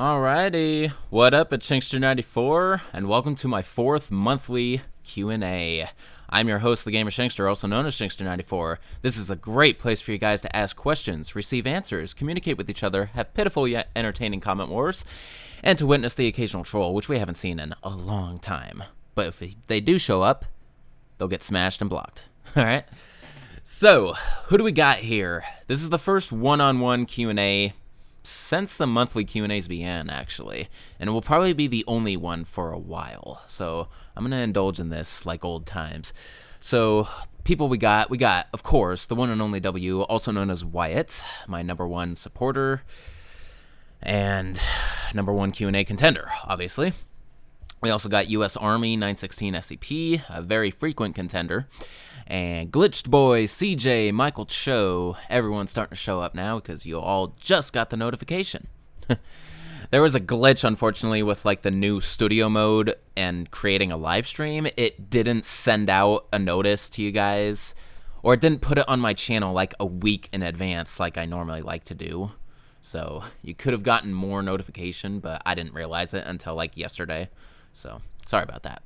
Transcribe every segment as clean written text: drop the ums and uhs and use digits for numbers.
Alrighty, what up? It's Shankster94, and welcome to my 4th monthly Q&A. I'm your host, TheGamersHankster, also known as Shankster94. This is a great place for you guys to ask questions, receive answers, communicate with each other, have pitiful yet entertaining comment wars, and to witness the occasional troll, which we haven't seen in a long time. But if they do show up, they'll get smashed and blocked. Alright? So, who do we got here? This is the first one-on-one Q&A since the monthly Q&As began, actually. And it will probably be the only one for a while. So, I'm going to indulge in this like old times. So, people we got, of course, the one and only W, also known as Wyatt, my #1 supporter, and #1 Q&A contender, obviously. We also got U.S. Army 916 SCP, a very frequent contender. And Glitched Boy, CJ, Michael Cho, everyone's starting to show up now because you all just got the notification. There was a glitch, unfortunately, with like the new studio mode and creating a live stream. It didn't send out a notice to you guys, or it didn't put it on my channel like a week in advance like I normally like to do. So you could have gotten more notification, but I didn't realize it until like yesterday. So sorry about that.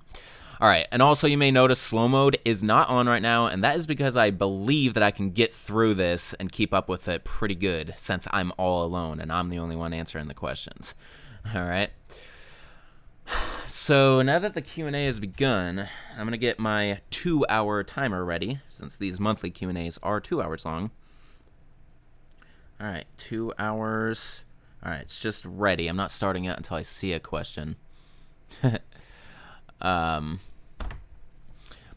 Alright, and also you may notice slow mode is not on right now, and that is because I believe that I can get through this and keep up with it pretty good since I'm all alone and I'm the only one answering the questions. Alright. So now that the Q&A has begun, I'm going to get my 2-hour timer ready, since these monthly Q&As are 2 hours long. Alright, 2 hours. Alright, it's just ready. I'm not starting it until I see a question.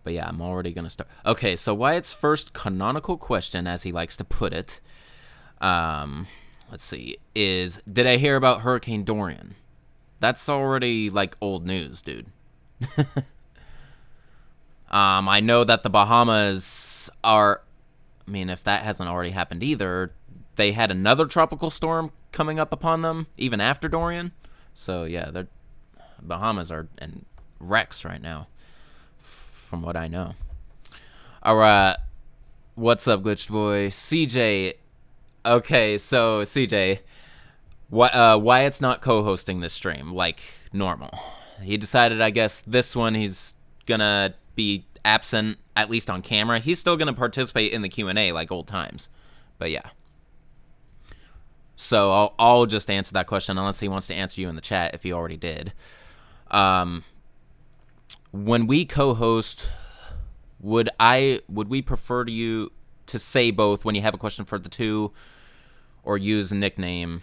But yeah, I'm already gonna start. Okay, so Wyatt's first canonical question, as he likes to put it, let's see, is, did I hear about Hurricane Dorian? That's already, like, old news, dude. I know that the Bahamas are, I mean, if that hasn't already happened either, they had another tropical storm coming up upon them, even after Dorian. So, yeah, the Bahamas are in wrecks right now, from what I know. Alright, what's up, Glitched Boy? CJ, okay, so CJ, Wyatt's not co-hosting this stream like normal. He decided, I guess, this one he's gonna be absent, at least on camera. He's still gonna participate in the Q&A like old times, but yeah. So I'll just answer that question unless he wants to answer you in the chat if he already did. When we co-host, would we prefer you to say both when you have a question for the two, or use a nickname?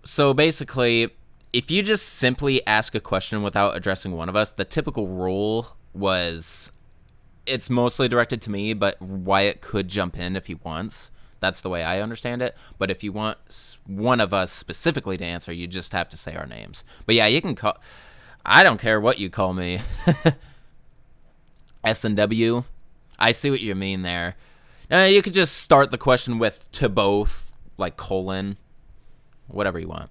So basically, if you just simply ask a question without addressing one of us, the typical rule was it's mostly directed to me, but Wyatt could jump in if he wants. That's the way I understand it. But if you want one of us specifically to answer, you just have to say our names. But yeah, you can call... I don't care what you call me. S&W. I see what you mean there. You could just start the question with to both, like colon, whatever you want.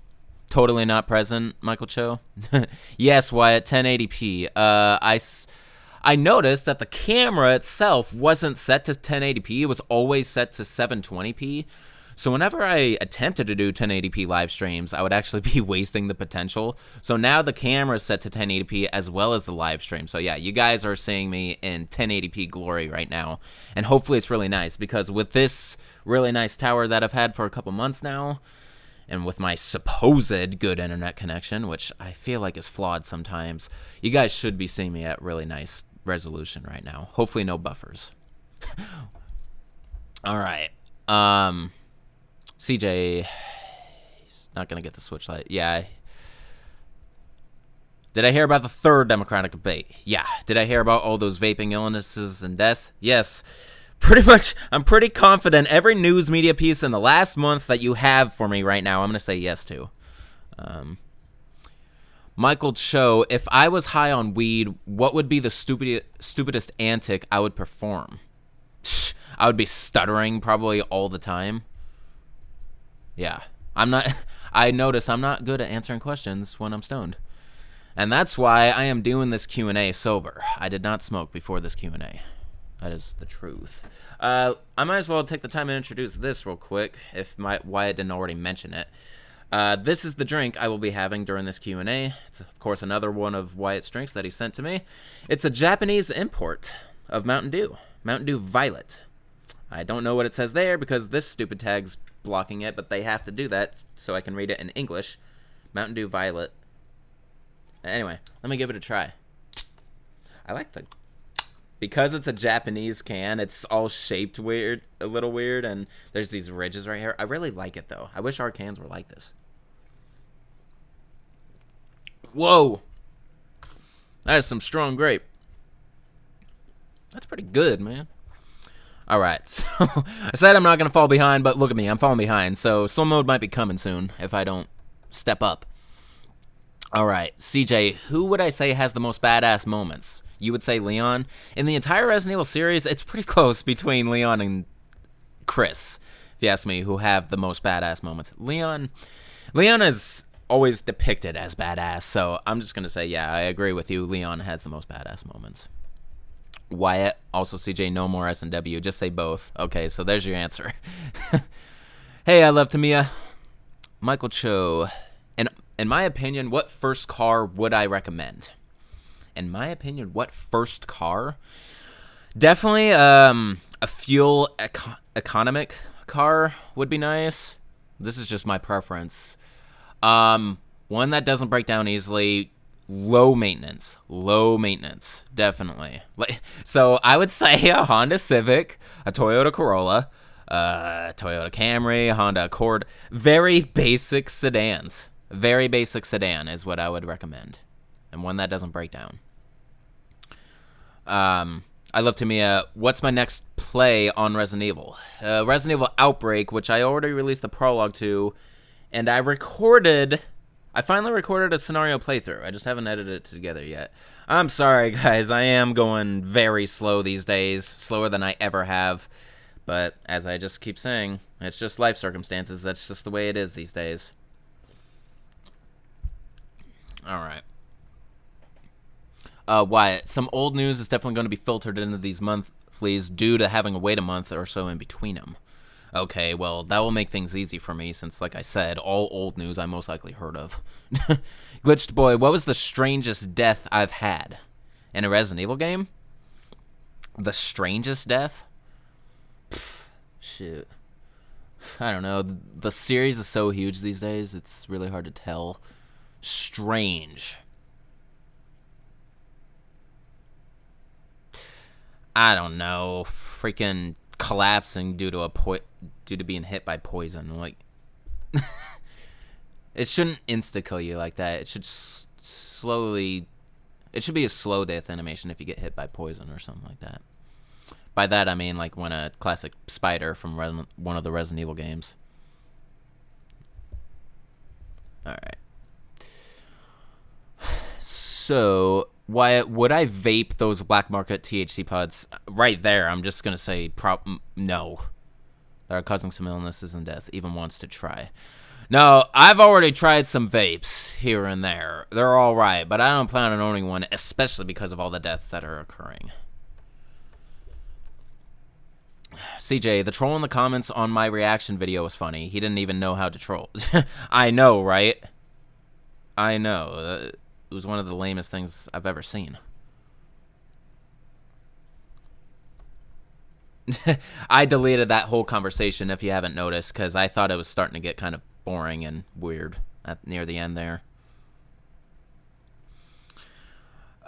Totally not present, Michael Cho. Yes, Wyatt, 1080p. I noticed that the camera itself wasn't set to 1080p. It was always set to 720p. So whenever I attempted to do 1080p live streams, I would actually be wasting the potential. So now the camera is set to 1080p as well as the live stream. So yeah, you guys are seeing me in 1080p glory right now. And hopefully it's really nice, because with this really nice tower that I've had for a couple months now, and with my supposed good internet connection, which I feel like is flawed sometimes, you guys should be seeing me at really nice resolution right now. Hopefully no buffers. Alright. CJ, he's not gonna get the switch light. Yeah. Did I hear about the 3rd Democratic debate? Yeah. Did I hear about all those vaping illnesses and deaths? Yes. Pretty much, I'm pretty confident every news media piece in the last month that you have for me right now, I'm gonna say yes to. Michael Cho, if I was high on weed, what would be the stupidest antic I would perform? I would be stuttering probably all the time. Yeah, I notice I'm not good at answering questions when I'm stoned. And that's why I am doing this Q&A sober. I did not smoke before this Q&A. That is the truth. I might as well take the time and introduce this real quick, if Wyatt didn't already mention it. This is the drink I will be having during this Q&A. It's, of course, another one of Wyatt's drinks that he sent to me. It's a Japanese import of Mountain Dew. Mountain Dew Violet. I don't know what it says there because this stupid tag's blocking it, but they have to do that so I can read it in English. Mountain Dew Violet. Anyway, let me give it a try. I like the... Because it's a Japanese can, it's all shaped weird, a little weird, and there's these ridges right here. I really like it, though. I wish our cans were like this. Whoa! That is some strong grape. That's pretty good, man. Alright, so I said I'm not going to fall behind, but look at me, I'm falling behind. So slow mode might be coming soon if I don't step up. Alright, CJ, who would I say has the most badass moments? You would say Leon. In the entire Resident Evil series, it's pretty close between Leon and Chris, if you ask me, who have the most badass moments. Leon is always depicted as badass, so I'm just going to say, yeah, I agree with you. Leon has the most badass moments. Wyatt, also CJ, no more S&W, just say both. Okay, so there's your answer. Hey, I love Tamiya. Michael Cho, in my opinion, what first car would I recommend? In my opinion, what first car? Definitely a fuel economic car would be nice. This is just my preference. One that doesn't break down easily. Low maintenance, definitely. So I would say a Honda Civic, a Toyota Corolla, Toyota Camry, Honda Accord. Very basic sedans. Very basic sedan is what I would recommend. And one that doesn't break down. I love Tamiya. What's my next play on Resident Evil? Resident Evil Outbreak, which I already released the prologue to. And I finally recorded a scenario playthrough. I just haven't edited it together yet. I'm sorry, guys. I am going very slow these days. Slower than I ever have. But as I just keep saying, it's just life circumstances. That's just the way it is these days. Alright. Wyatt, some old news is definitely going to be filtered into these monthlies due to having to wait a month or so in between them. Okay, well, that will make things easy for me since, like I said, all old news I most likely heard of. Glitched Boy, what was the strangest death I've had? In a Resident Evil game? The strangest death? Pfft, shoot. I don't know. The series is so huge these days, it's really hard to tell. Strange. I don't know. Freaking collapsing due to being hit by poison. Like, it shouldn't insta kill you like that. It should slowly. It should be a slow death animation if you get hit by poison or something like that. By that I mean like when a classic spider from one of the Resident Evil games. All right. So, Wyatt, would I vape those black market THC pods? Right there, I'm just going to say no. They're causing some illnesses and death, even wants to try. No, I've already tried some vapes here and there. They're all right, but I don't plan on owning one, especially because of all the deaths that are occurring. CJ, the troll in the comments on my reaction video was funny. He didn't even know how to troll. I know, right? I know. It was one of the lamest things I've ever seen. I deleted that whole conversation, if you haven't noticed, because I thought it was starting to get kind of boring and weird near the end there.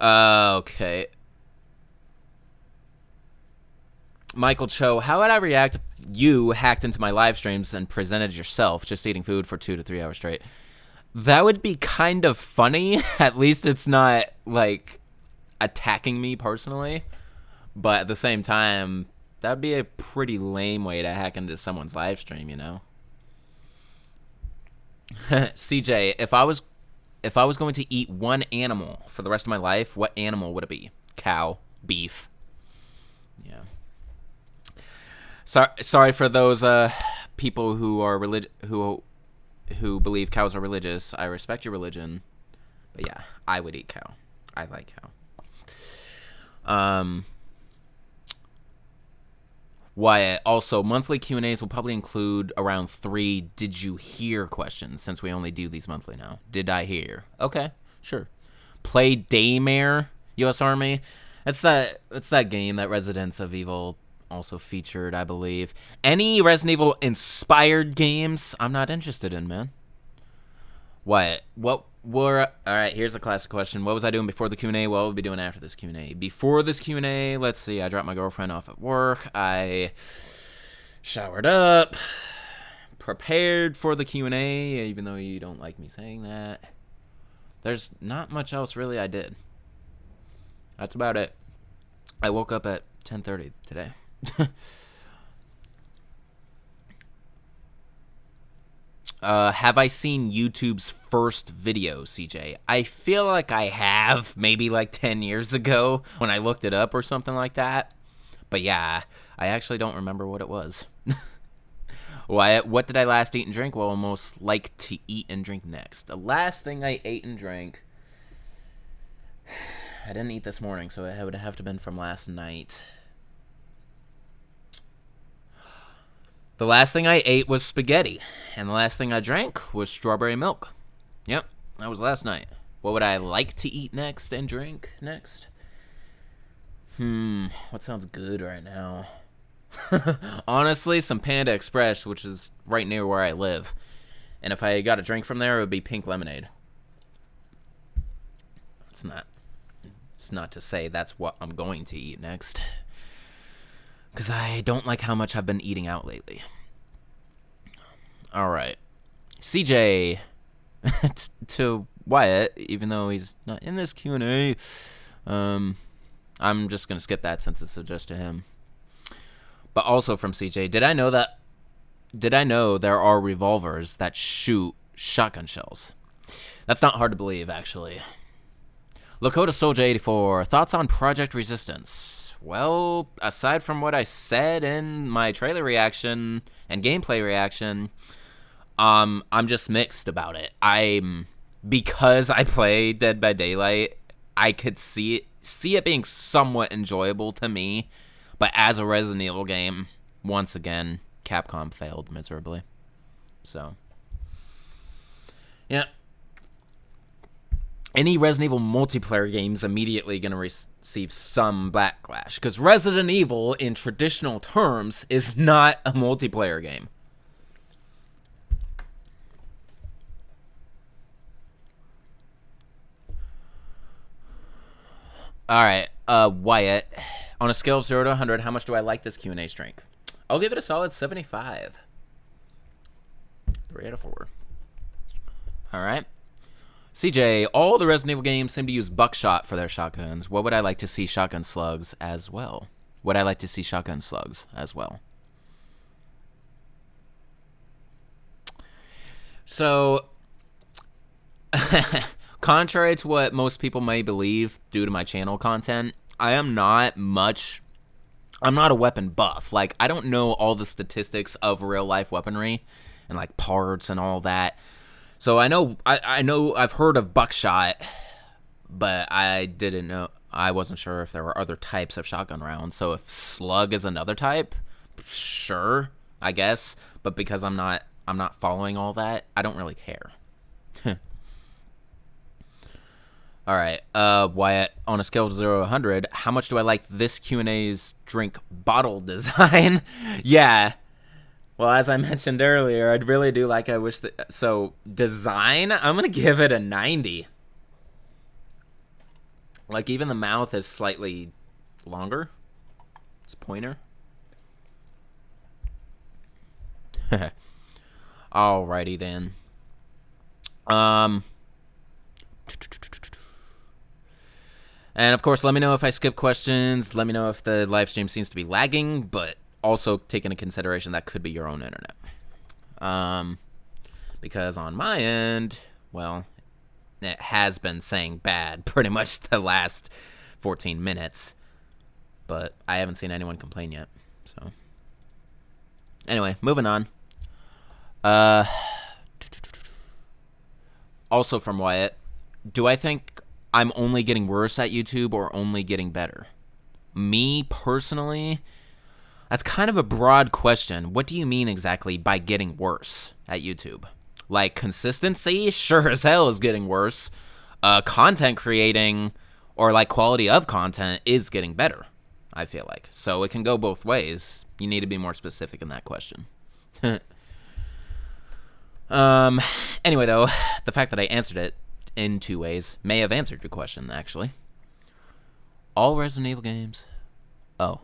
Okay. Michael Cho, how would I react if you hacked into my live streams and presented yourself just eating food for 2 to 3 hours straight? That would be kind of funny. At least it's not, like, attacking me personally. But at the same time, that would be a pretty lame way to hack into someone's live stream, you know? CJ, if I was going to eat one animal for the rest of my life, what animal would it be? Cow, beef. Yeah. Sorry for those people who are who believe cows are religious. I respect your religion, but yeah, I would eat cow. I like cow. Why? Also, monthly Q&As will probably include around 3 "Did you hear?" questions, since we only do these monthly now. Did I hear? Okay, sure. Play Daymare, U.S. Army. It's that game that Residents of Evil also featured, I believe. Any Resident Evil inspired games, I'm not interested in, man. What were... All right, here's a classic question. What was I doing before the Q&A? What will we be doing after this Q&A? Before this Q&A, let's see. I dropped my girlfriend off at work. I showered up, prepared for the Q&A, even though you don't like me saying that. There's not much else really I did. That's about it. I woke up at 10:30 today. Have I seen YouTube's first video, CJ? I feel like I have, maybe like 10 years ago when I looked it up or something like that. But yeah, I actually don't remember what it was. What did I last eat and drink? Well, most like to eat and drink next. The last thing I ate and drank, I didn't eat this morning, so it would have to have been from last night. The last thing I ate was spaghetti, and the last thing I drank was strawberry milk. Yep, that was last night. What would I like to eat next and drink next? What sounds good right now? Honestly, some Panda Express, which is right near where I live. And if I got a drink from there, it would be pink lemonade. It's not to say that's what I'm going to eat next, because I don't like how much I've been eating out lately. All right. CJ, to Wyatt, even though he's not in this Q&A, I'm just going to skip that since it's addressed to him. But also from CJ, did I know there are revolvers that shoot shotgun shells? That's not hard to believe, actually. Lakota Soldier 84, thoughts on Project Resistance? Well, aside from what I said in my trailer reaction and gameplay reaction, I'm just mixed about it. Because I play Dead by Daylight, I could see it being somewhat enjoyable to me, but as a Resident Evil game, once again, Capcom failed miserably. So, yeah. Any Resident Evil multiplayer game is immediately going to receive some backlash, because Resident Evil, in traditional terms, is not a multiplayer game. Alright, Wyatt, on a scale of 0 to 100, how much do I like this Q&A strength? I'll give it a solid 75. 3 out of 4. Alright. CJ, all the Resident Evil games seem to use buckshot for their shotguns. What would I like to see shotgun slugs as well? Would I like to see shotgun slugs as well? So, contrary to what most people may believe due to my channel content, I'm not a weapon buff. Like, I don't know all the statistics of real-life weaponry and, like, parts and all that. So I know I've heard of buckshot, but I wasn't sure if there were other types of shotgun rounds. So if slug is another type, sure, I guess. But because I'm not following all that, I don't really care. All right, Wyatt, on a scale of 0 to 100, how much do I like this Q&A's drink bottle design? Yeah. Well, as I mentioned earlier, I really do like, so design, I'm going to give it a 90. Like, even the mouth is slightly longer. It's pointer. Alrighty then. And of course, let me know if I skip questions. Let me know if the live stream seems to be lagging, but also take into consideration that could be your own internet. Because on my end, well, it has been saying bad pretty much the last 14 minutes, but I haven't seen anyone complain yet. So anyway, moving on. Also from Wyatt, do I think I'm only getting worse at YouTube or only getting better? Me personally, That's kind of a broad question. What do you mean exactly by getting worse at YouTube? Like, consistency? Sure as hell is getting worse. Content creating, or like quality of content, is getting better, I feel like. So it can go both ways. You need to be more specific in that question. Anyway, though, the fact that I answered it in 2 ways may have answered your question, actually. All Resident Evil games. Oh.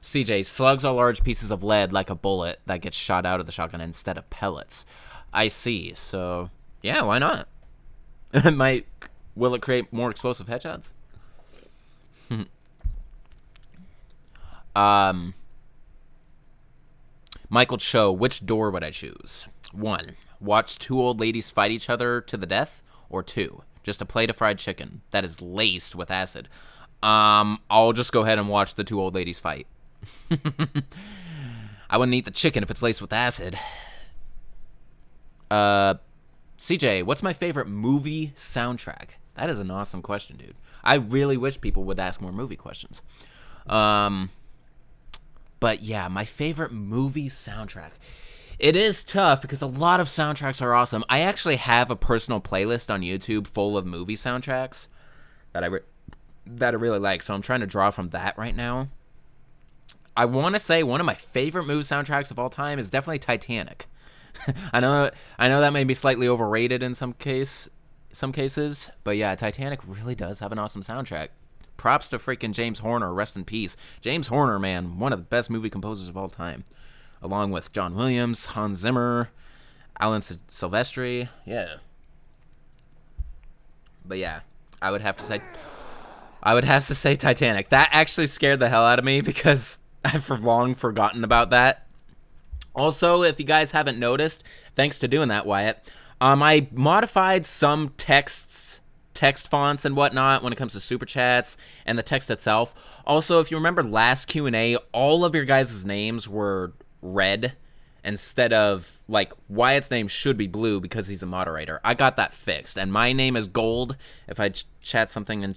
CJ, slugs are large pieces of lead like a bullet that gets shot out of the shotgun instead of pellets. I see. So, yeah, why not? Will it create more explosive headshots? Michael Cho, which door would I choose? 1, watch 2 old ladies fight each other to the death, or 2, just a plate of fried chicken that is laced with acid. I'll just go ahead and watch the 2 old ladies fight. I wouldn't eat the chicken if it's laced with acid. CJ, what's my favorite movie soundtrack? That is an awesome question, dude. I really wish people would ask more movie questions. But yeah, my favorite movie soundtrack. It is tough because a lot of soundtracks are awesome. I actually have a personal playlist on YouTube full of movie soundtracks that I really like, so I'm trying to draw from that right now. I want to say one of my favorite movie soundtracks of all time is definitely Titanic. I know that may be slightly overrated in some cases, but yeah, Titanic really does have an awesome soundtrack. Props to freaking James Horner, rest in peace. James Horner, man, one of the best movie composers of all time, along with John Williams, Hans Zimmer, Alan Silvestri. Yeah. But yeah, I would have to say Titanic. That actually scared the hell out of me because I've long forgotten about that. Also, if you guys haven't noticed, thanks to doing that, Wyatt, I modified some text fonts and whatnot when it comes to super chats and the text itself. Also, if you remember last Q&A, all of your guys' names were red instead of, like, Wyatt's name should be blue because he's a moderator. I got that fixed, and my name is gold. If I chat something, I'm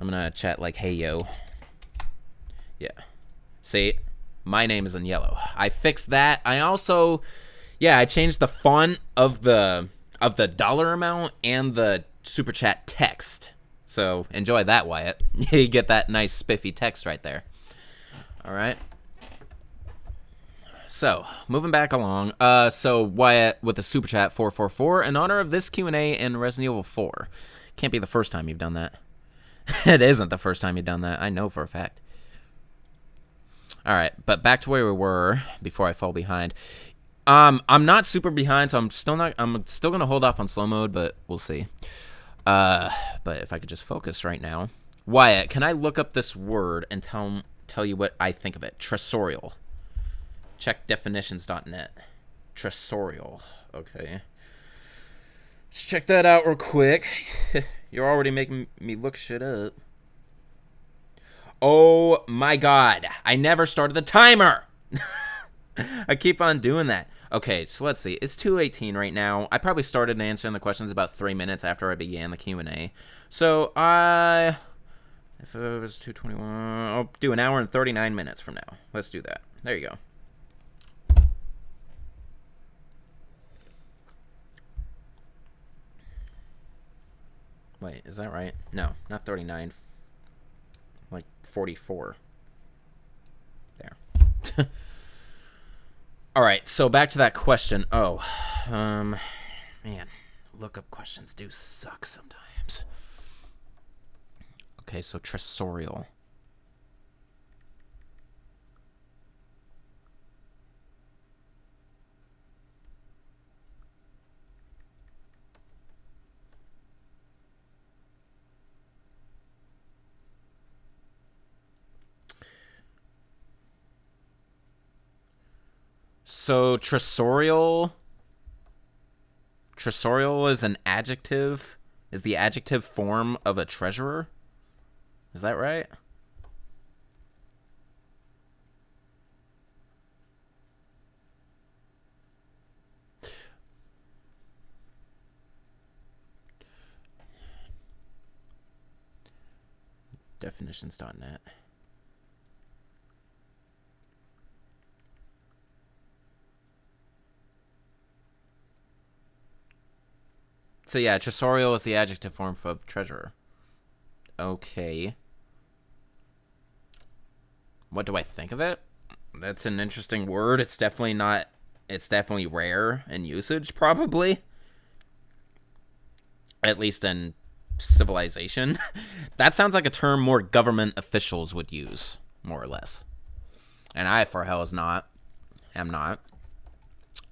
gonna chat like, hey, yo. Yeah. See? My name is in yellow. I fixed that. I also, I changed the font of the dollar amount and the super chat text. So enjoy that, Wyatt. You get that nice spiffy text right there. All right. So moving back along. So Wyatt with the super chat 444 in honor of this Q&A in Resident Evil 4. Can't be the first time you've done that. It isn't the first time you've done that. I know for a fact. All right, but back to where we were before I fall behind. I'm not super behind, so I'm still gonna hold off on slow mode, but we'll see. But if I could just focus right now, Wyatt, can I look up this word and tell you what I think of it? Tresorial. Check definitions.net. Tresorial. Okay. Let's check that out real quick. You're already making me look shit up. Oh my god, I never started the timer. I keep on doing that. Okay, so let's see. It's 2:18 right now. I probably started answering the questions about 3 minutes after I began the Q&A. So if it was 2:21, I'll do an hour and 39 minutes from now. Let's do that. There you go. Wait, is that right? No, not 39. Like 44. There. All right, so back to that question. Oh, man, lookup questions do suck sometimes. Okay, so tresorial. So tresorial is an adjective, is the adjective form of a treasurer? Is that right? Definitions.net. So yeah, Tresorial is the adjective form of treasurer. Okay. What do I think of it? That's an interesting word. It's definitely not... It's definitely rare in usage, probably. At least in civilization. That sounds like a term more government officials would use, more or less. And I, for hell, am not.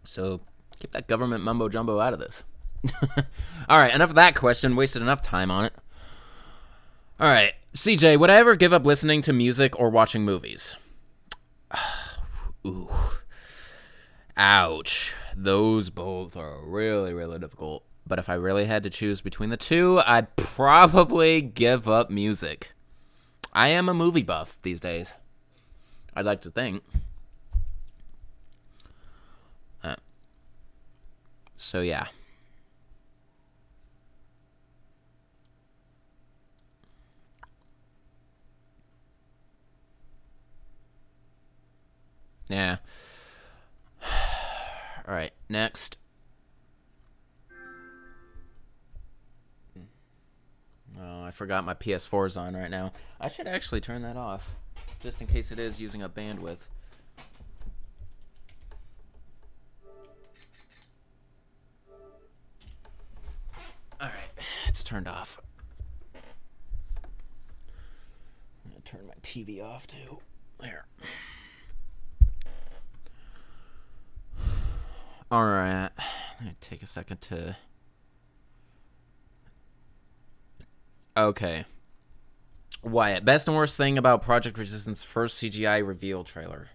So, keep that government mumbo-jumbo out of this. Alright, enough of that question. Wasted enough time on it. Alright, CJ, would I ever give up listening to music or watching movies? Ooh. Ouch. Those both are really, really difficult. But if I really had to choose between the two, I'd probably give up music. I am a movie buff these days. I'd like to think. So, yeah. Yeah. All right, next. Oh, I forgot my PS4's on right now. I should actually turn that off, just in case it is using up bandwidth. All right, it's turned off. I'm gonna turn my TV off too. There. All right, I'm gonna take a second to... Okay. Wyatt, best and worst thing about Project Resistance first CGI reveal trailer.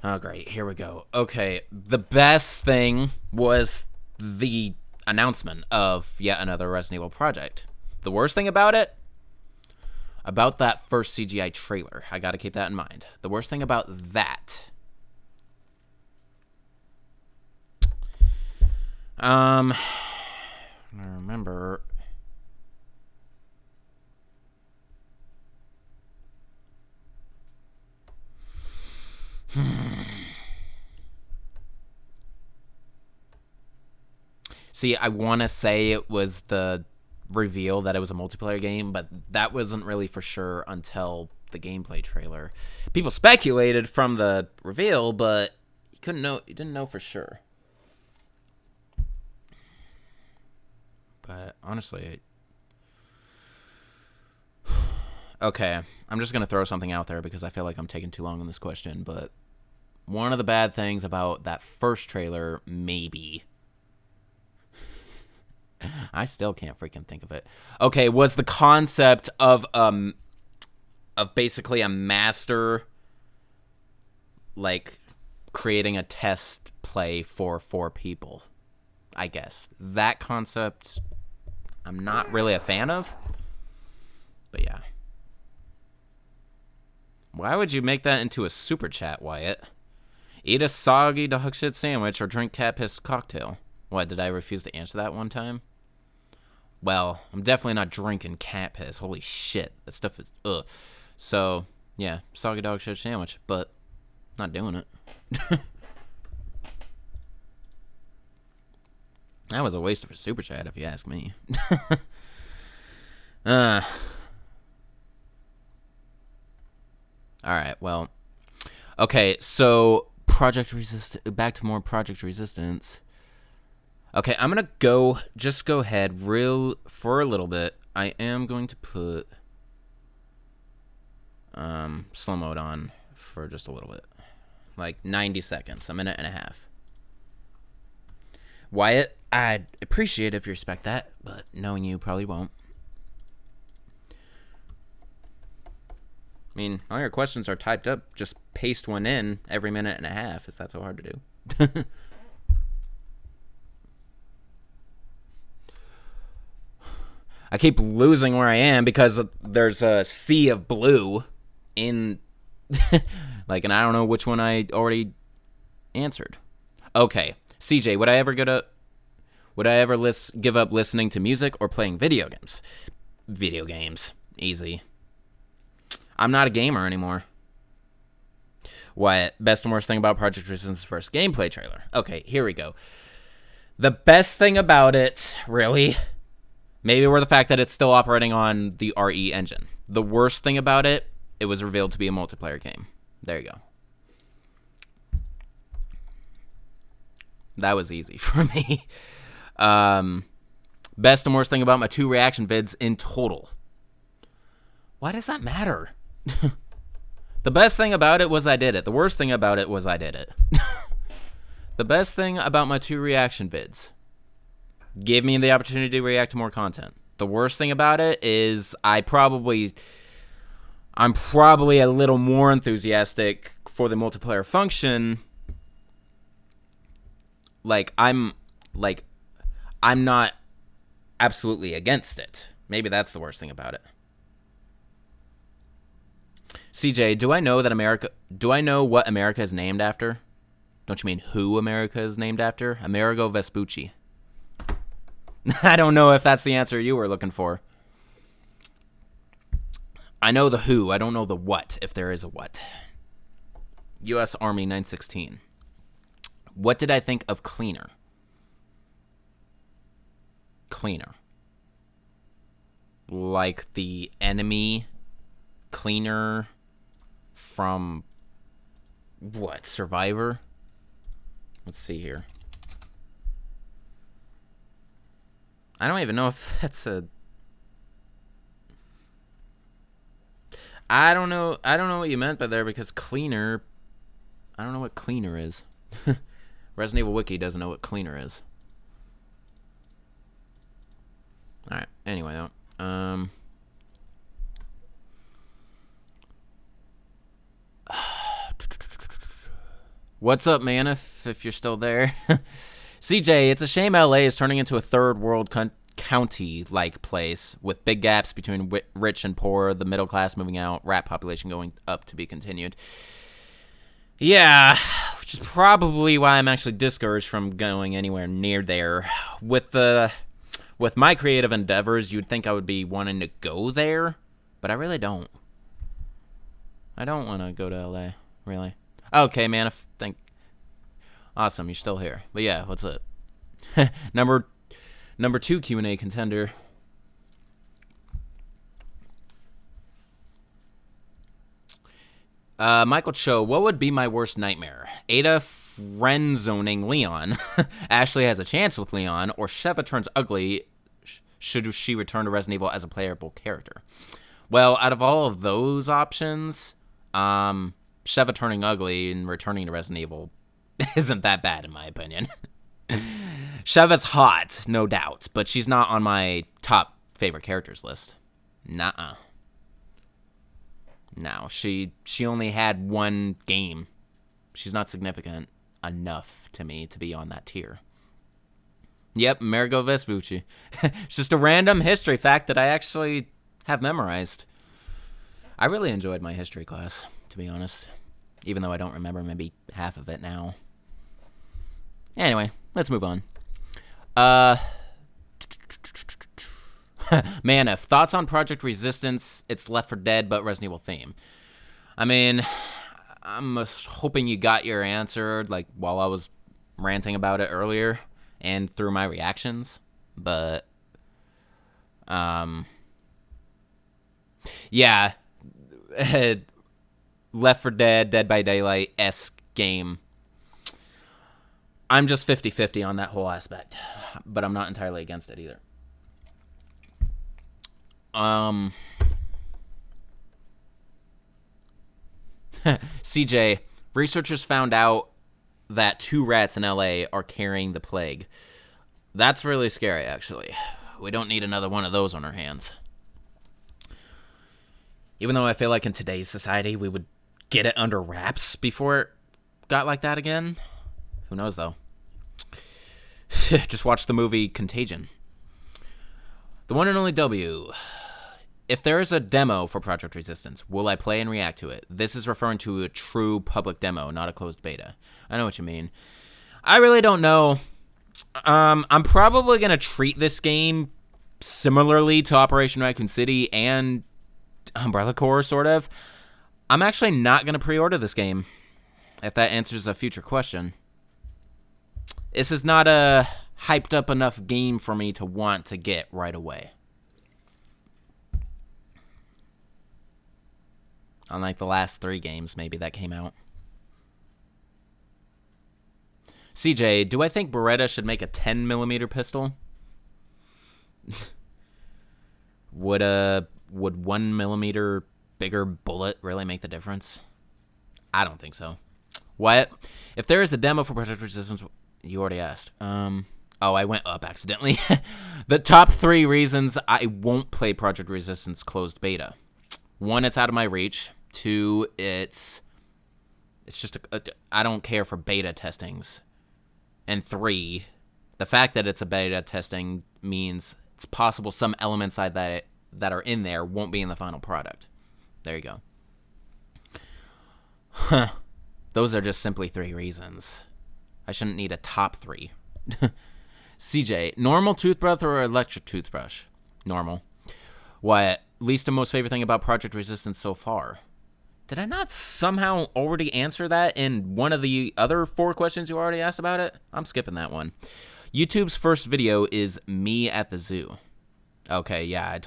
Oh, great. Here we go. Okay, the best thing was the announcement of yet another Resident Evil project. The worst thing about it? About that first CGI trailer. I gotta keep that in mind. The worst thing about that... I remember... See, I want to say it was the reveal that it was a multiplayer game, but that wasn't really for sure until the gameplay trailer. People speculated from the reveal, but you didn't know for sure. But honestly, okay, I'm just gonna throw something out there because I feel like I'm taking too long on this question, but one of the bad things about that first trailer, maybe, I still can't freaking think of it. Okay, was the concept of basically a master, like, creating a test play for 4 people. I guess that concept I'm not really a fan of, but yeah. Why would you make that into a super chat, Wyatt? Eat a soggy dog shit sandwich or drink cat piss cocktail. What, did I refuse to answer that one time? Well, I'm definitely not drinking cat piss. Holy shit. That stuff is ugh. So, yeah, soggy dog shit sandwich, but not doing it. That was a waste of a super chat, if you ask me. Alright, well. Okay, so back to more Project Resistance. Okay, I'm gonna go ahead for a little bit. I am going to put slow mode on for just a little bit. Like 90 seconds, a minute and a half. Wyatt, I'd appreciate if you respect that, but knowing you probably won't. I mean, all your questions are typed up. Just paste one in every minute and a half. Is that so hard to do? I keep losing where I am because there's a sea of blue in... like, and I don't know which one I already answered. Okay. CJ, would I ever give up listening to music or playing video games? Video games. Easy. I'm not a gamer anymore. What? Best and worst thing about Project Resistance first gameplay trailer. Okay, here we go. The best thing about it, really, maybe were the fact that it's still operating on the RE engine. The worst thing about it, it was revealed to be a multiplayer game. There you go. That was easy for me. Best and worst thing about my 2 reaction vids in total. Why does that matter? The best thing about it was I did it. The worst thing about it was I did it. The best thing about my 2 reaction vids, gave me the opportunity to react to more content. The worst thing about it is I'm probably a little more enthusiastic for the multiplayer function. I'm not absolutely against it. Maybe that's the worst thing about it. CJ, do I know what America is named after? Don't you mean who America is named after? Amerigo Vespucci. I don't know if that's the answer you were looking for. I know the who. I don't know the what, if there is a what. U.S. Army 916. What did I think of Cleaner? Cleaner. Like the enemy Cleaner from what? Survivor? Let's see here. I don't even know if that's a... I don't know what you meant by there, because Cleaner... I don't know what Cleaner is. Resident Evil Wiki doesn't know what Cleaner is. Alright, anyway, though. What's up, man, if you're still there? CJ, it's a shame LA is turning into a third world county-like place with big gaps between rich and poor, the middle class moving out, rat population going up to be continued. Yeah, which is probably why I'm actually discouraged from going anywhere near there. With my creative endeavors, you'd think I would be wanting to go there, but I really don't. I don't want to go to LA, really. Okay, man, awesome, you're still here. But yeah, what's up? Number 2 Q&A contender. Michael Cho, what would be my worst nightmare? Ada friend-zoning Leon. Ashley has a chance with Leon, or Sheva turns ugly should she return to Resident Evil as a playable character. Well, out of all of those options, Sheva turning ugly and returning to Resident Evil isn't that bad, in my opinion. Sheva's hot, no doubt, but she's not on my top favorite characters list. Nuh-uh. No, she only had one game. She's not significant enough to me to be on that tier. Yep, Amerigo Vespucci. It's just a random history fact that I actually have memorized. I really enjoyed my history class, to be honest. Even though I don't remember maybe half of it now. Anyway, let's move on. Man, if thoughts on Project Resistance, it's Left 4 Dead, but Resident Evil theme. I mean, I'm hoping you got your answer, like, while I was ranting about it earlier, and through my reactions, but, yeah, Left 4 Dead, Dead by Daylight-esque game. I'm just 50-50 on that whole aspect, but I'm not entirely against it either. CJ, researchers found out that 2 rats in LA are carrying the plague. That's really scary, actually. We don't need another one of those on our hands. Even though I feel like in today's society we would get it under wraps before it got like that again. Who knows, though? Just watch the movie Contagion. The one and only W. If there is a demo for Project Resistance, will I play and react to it? This is referring to a true public demo, not a closed beta. I know what you mean. I really don't know. I'm probably going to treat this game similarly to Operation Raccoon City and Umbrella Corps, sort of. I'm actually not going to pre-order this game, if that answers a future question. This is not a hyped up enough game for me to want to get right away. Unlike the last 3 games, maybe, that came out. CJ, do I think Beretta should make a 10mm pistol? Would 1mm bigger bullet really make the difference? I don't think so. What? If there is a demo for Project Resistance, you already asked. Oh, I went up accidentally. The top 3 reasons I won't play Project Resistance closed beta. 1, it's out of my reach. 2, it's just I don't care for beta testings. And 3, the fact that it's a beta testing means it's possible some elements that are in there won't be in the final product. There you go. Huh. Those are just simply 3 reasons. I shouldn't need a top 3. CJ, normal toothbrush or electric toothbrush? Normal. What? Least and most favorite thing about Project Resistance so far? Did I not somehow already answer that in one of the other 4 questions you already asked about it? I'm skipping that one. YouTube's first video is me at the zoo. Okay, yeah,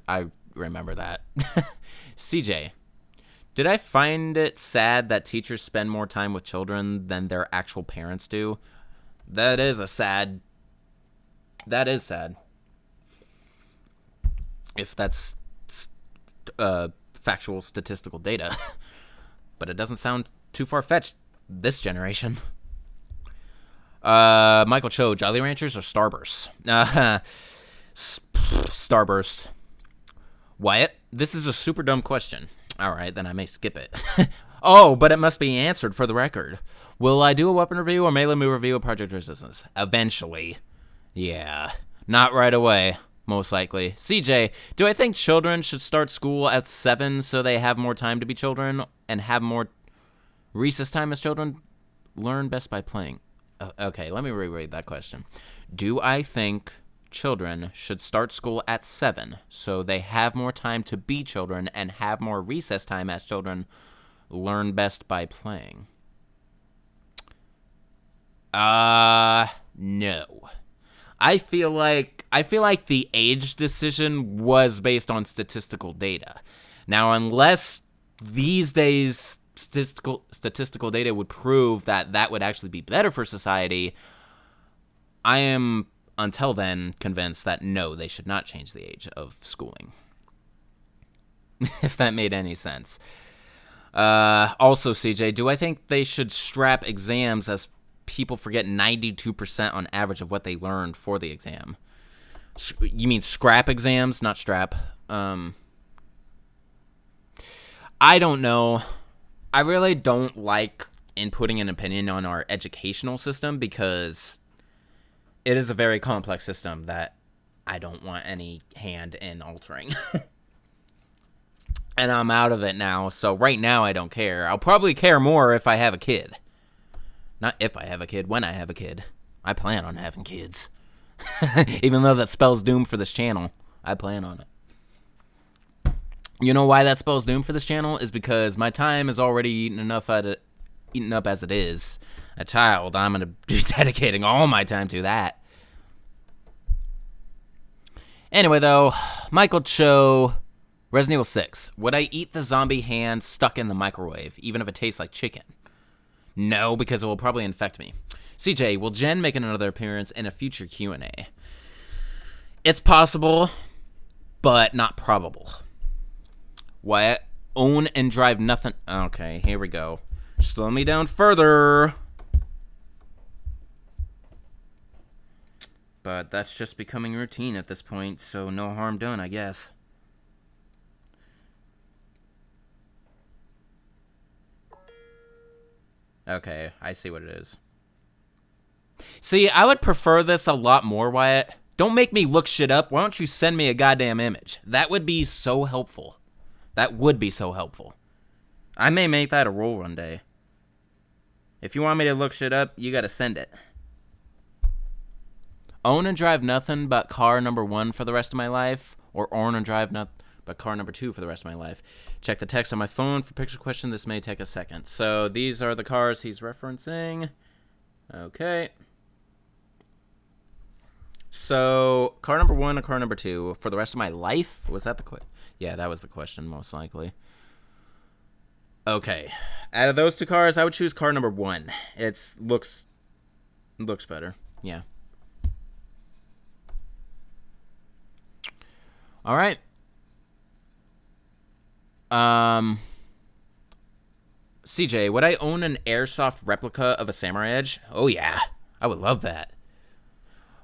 I remember that. CJ, did I find it sad that teachers spend more time with children than their actual parents do? That is sad. If that's factual statistical data. But it doesn't sound too far-fetched this generation. Michael Cho, Jolly Ranchers or Starburst? Starburst. Wyatt, this is a super dumb question. Alright, then I may skip it. Oh, but it must be answered for the record. Will I do a weapon review or melee move review of Project Resistance? Eventually. Yeah. Not right away, most likely. CJ, do I think children should start school at 7 so they have more time to be children and have more recess time as children? Learn best by playing. Okay, let me reread that question. Do I think children should start school at 7 so they have more time to be children and have more recess time as children? Learn best by playing. No. I feel like the age decision was based on statistical data. Now, unless these days statistical data would prove that would actually be better for society, I am, until then, convinced that no, they should not change the age of schooling. If that made any sense. Also, CJ, do I think they should strap exams as people forget 92% on average of what they learned for the exam? You mean scrap exams, not strap? I don't know. I really don't like inputting an opinion on our educational system because it is a very complex system that I don't want any hand in altering. And I'm out of it now, so right now I don't care. I'll probably care more if I have a kid. Not if I have a kid, when I have a kid. I plan on having kids. Even though that spells doom for this channel, I plan on it. You know why that spells doom for this channel? Is because my time is already eaten up as it is. A child, I'm going to be dedicating all my time to that. Anyway, though, Michael Cho, Resident Evil 6. Would I eat the zombie hand stuck in the microwave, even if it tastes like chicken? No, because it will probably infect me. CJ, will Jen make another appearance in a future Q&A? It's possible, but not probable. Why? Own and drive nothing. Okay, here we go. Slow me down further. But that's just becoming routine at this point, so no harm done, I guess. Okay, I see what it is. See, I would prefer this a lot more, Wyatt. Don't make me look shit up. Why don't you send me a goddamn image? That would be so helpful. That would be so helpful. I may make that a rule one day. If you want me to look shit up, you gotta send it. Own and drive nothing but car number 1 for the rest of my life, or own and drive nothing but car number 2 for the rest of my life. Check the text on my phone for picture question. This may take a second. So these are the cars he's referencing. Okay. So, car number 1 or car number 2 for the rest of my life? Was that the question? Yeah, that was the question, most likely. Okay. Out of those 2 cars, I would choose car number 1. It looks better. Yeah. All right. CJ, would I own an airsoft replica of a Samurai Edge? Oh, yeah. I would love that.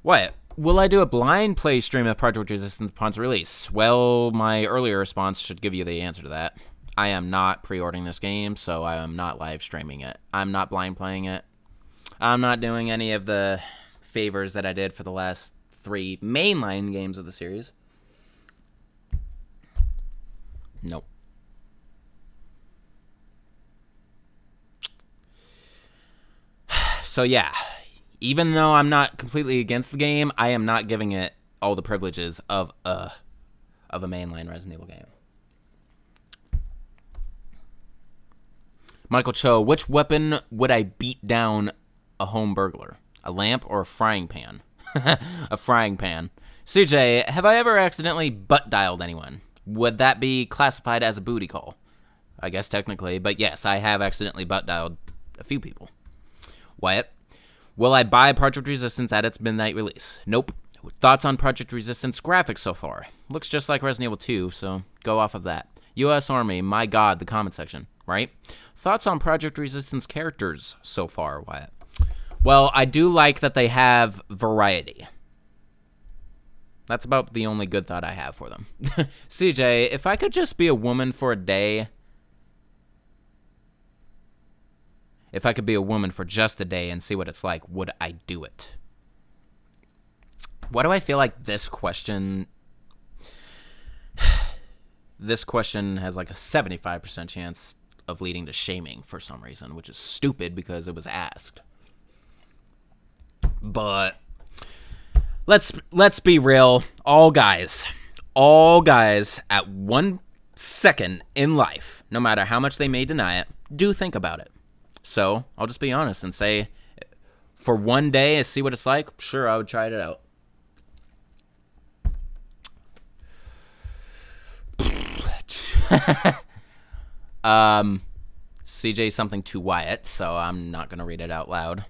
What? Will I do a blind play stream of Project Resistance upon its release? Well, my earlier response should give you the answer to that. I am not pre-ordering this game, so I am not live streaming it. I'm not blind playing it. I'm not doing any of the favors that I did for the last 3 mainline games of the series. Nope. So yeah, even though I'm not completely against the game, I am not giving it all the privileges of a mainline Resident Evil game. Michael Cho, which weapon would I beat down a home burglar? A lamp or a frying pan? A frying pan. CJ, have I ever accidentally butt dialed anyone? Would that be classified as a booty call? I guess technically, but yes, I have accidentally butt dialed a few people. Wyatt, will I buy Project Resistance at its midnight release? Nope. Thoughts on Project Resistance graphics so far? Looks just like Resident Evil 2, so go off of that. U.S. Army, my god, the comment section, right? Thoughts on Project Resistance characters so far, Wyatt? Well, I do like that they have variety. That's about the only good thought I have for them. CJ, if I could just be a woman for a day... If I could be a woman for just a day and see what it's like, would I do it? Why do I feel like this question... This question has like a 75% chance of leading to shaming for some reason, which is stupid because it was asked. But let's be real. All guys at 1 second in life, no matter how much they may deny it, do think about it. So I'll just be honest and say, for 1 day and see what it's like, sure, I would try it out. CJ something to Wyatt, so I'm not going to read it out loud.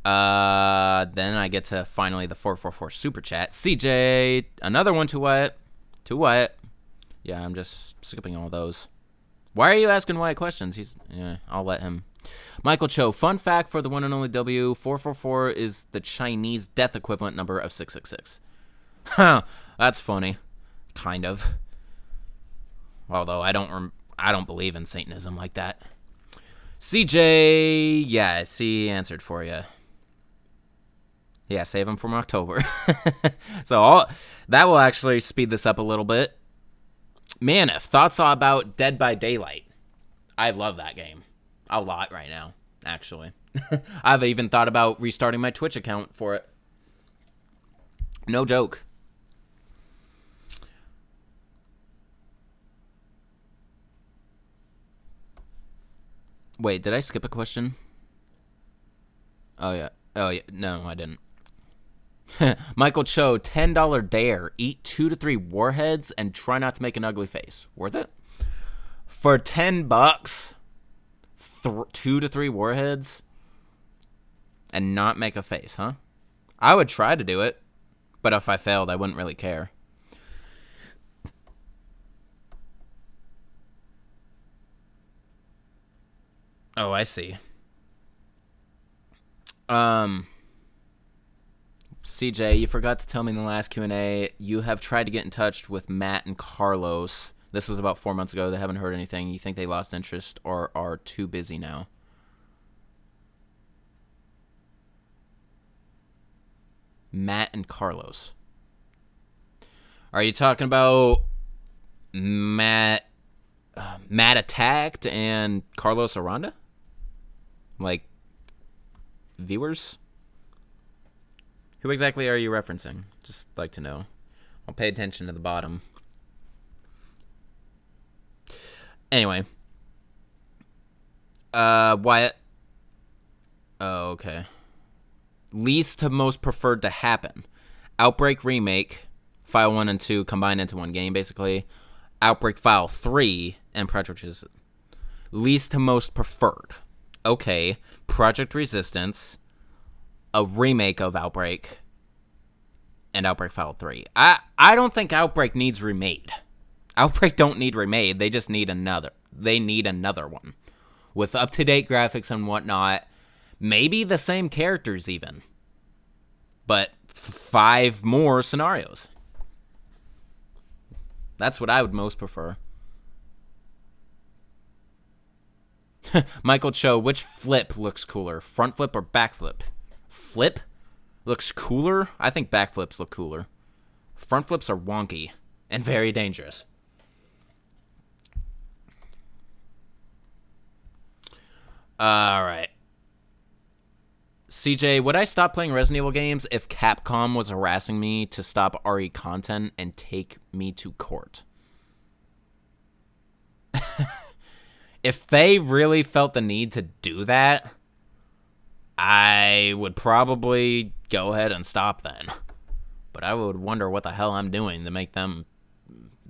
Then I get to finally the 444 super chat. CJ, another one to Wyatt. To Wyatt. Yeah, I'm just skipping all those. Why are you asking Wyatt questions? Yeah, I'll let him. Michael Cho, fun fact for the one and only W, 444 is the Chinese death equivalent number of 666. Huh, that's funny. Kind of. Although I don't believe in Satanism like that. CJ, yeah, he answered for you. Yeah, save him from October. So that will actually speed this up a little bit. Man, if thoughts about Dead by Daylight. I love that game a lot right now, actually. I've even thought about restarting my Twitch account for it. No joke. Wait, did I skip a question? Oh, yeah. No, I didn't. Michael Cho, $10 dare. Eat 2 to 3 warheads and try not to make an ugly face. Worth it? For $10, 2 to 3 warheads and not make a face, huh? I would try to do it, but if I failed, I wouldn't really care. Oh, I see. CJ, you forgot to tell me in the last Q&A, you have tried to get in touch with Matt and Carlos. This was about 4 months ago. They haven't heard anything. You think they lost interest or are too busy now? Matt and Carlos. Are you talking about Matt Attacked and Carlos Aranda? Like, viewers? Who exactly are you referencing? Just like to know. I'll pay attention to the bottom. Anyway. Wyatt. Oh, okay. Least to most preferred to happen. Outbreak Remake, File 1 and 2 combined into one game, basically. Outbreak File 3, and Project Resistance. Least to most preferred. Okay, Project Resistance, a remake of Outbreak, and Outbreak File 3. I don't think Outbreak needs remade. Outbreak don't need remade. They just need another. They need another one. With up-to-date graphics and whatnot. Maybe the same characters even. But 5 more scenarios. That's what I would most prefer. Michael Cho, which flip looks cooler? Front flip or back flip? Flip looks cooler? I think back flips look cooler. Front flips are wonky and very dangerous. Alright. CJ, would I stop playing Resident Evil games if Capcom was harassing me to stop RE content and take me to court? If they really felt the need to do that, I would probably go ahead and stop then. But I would wonder what the hell I'm doing to make them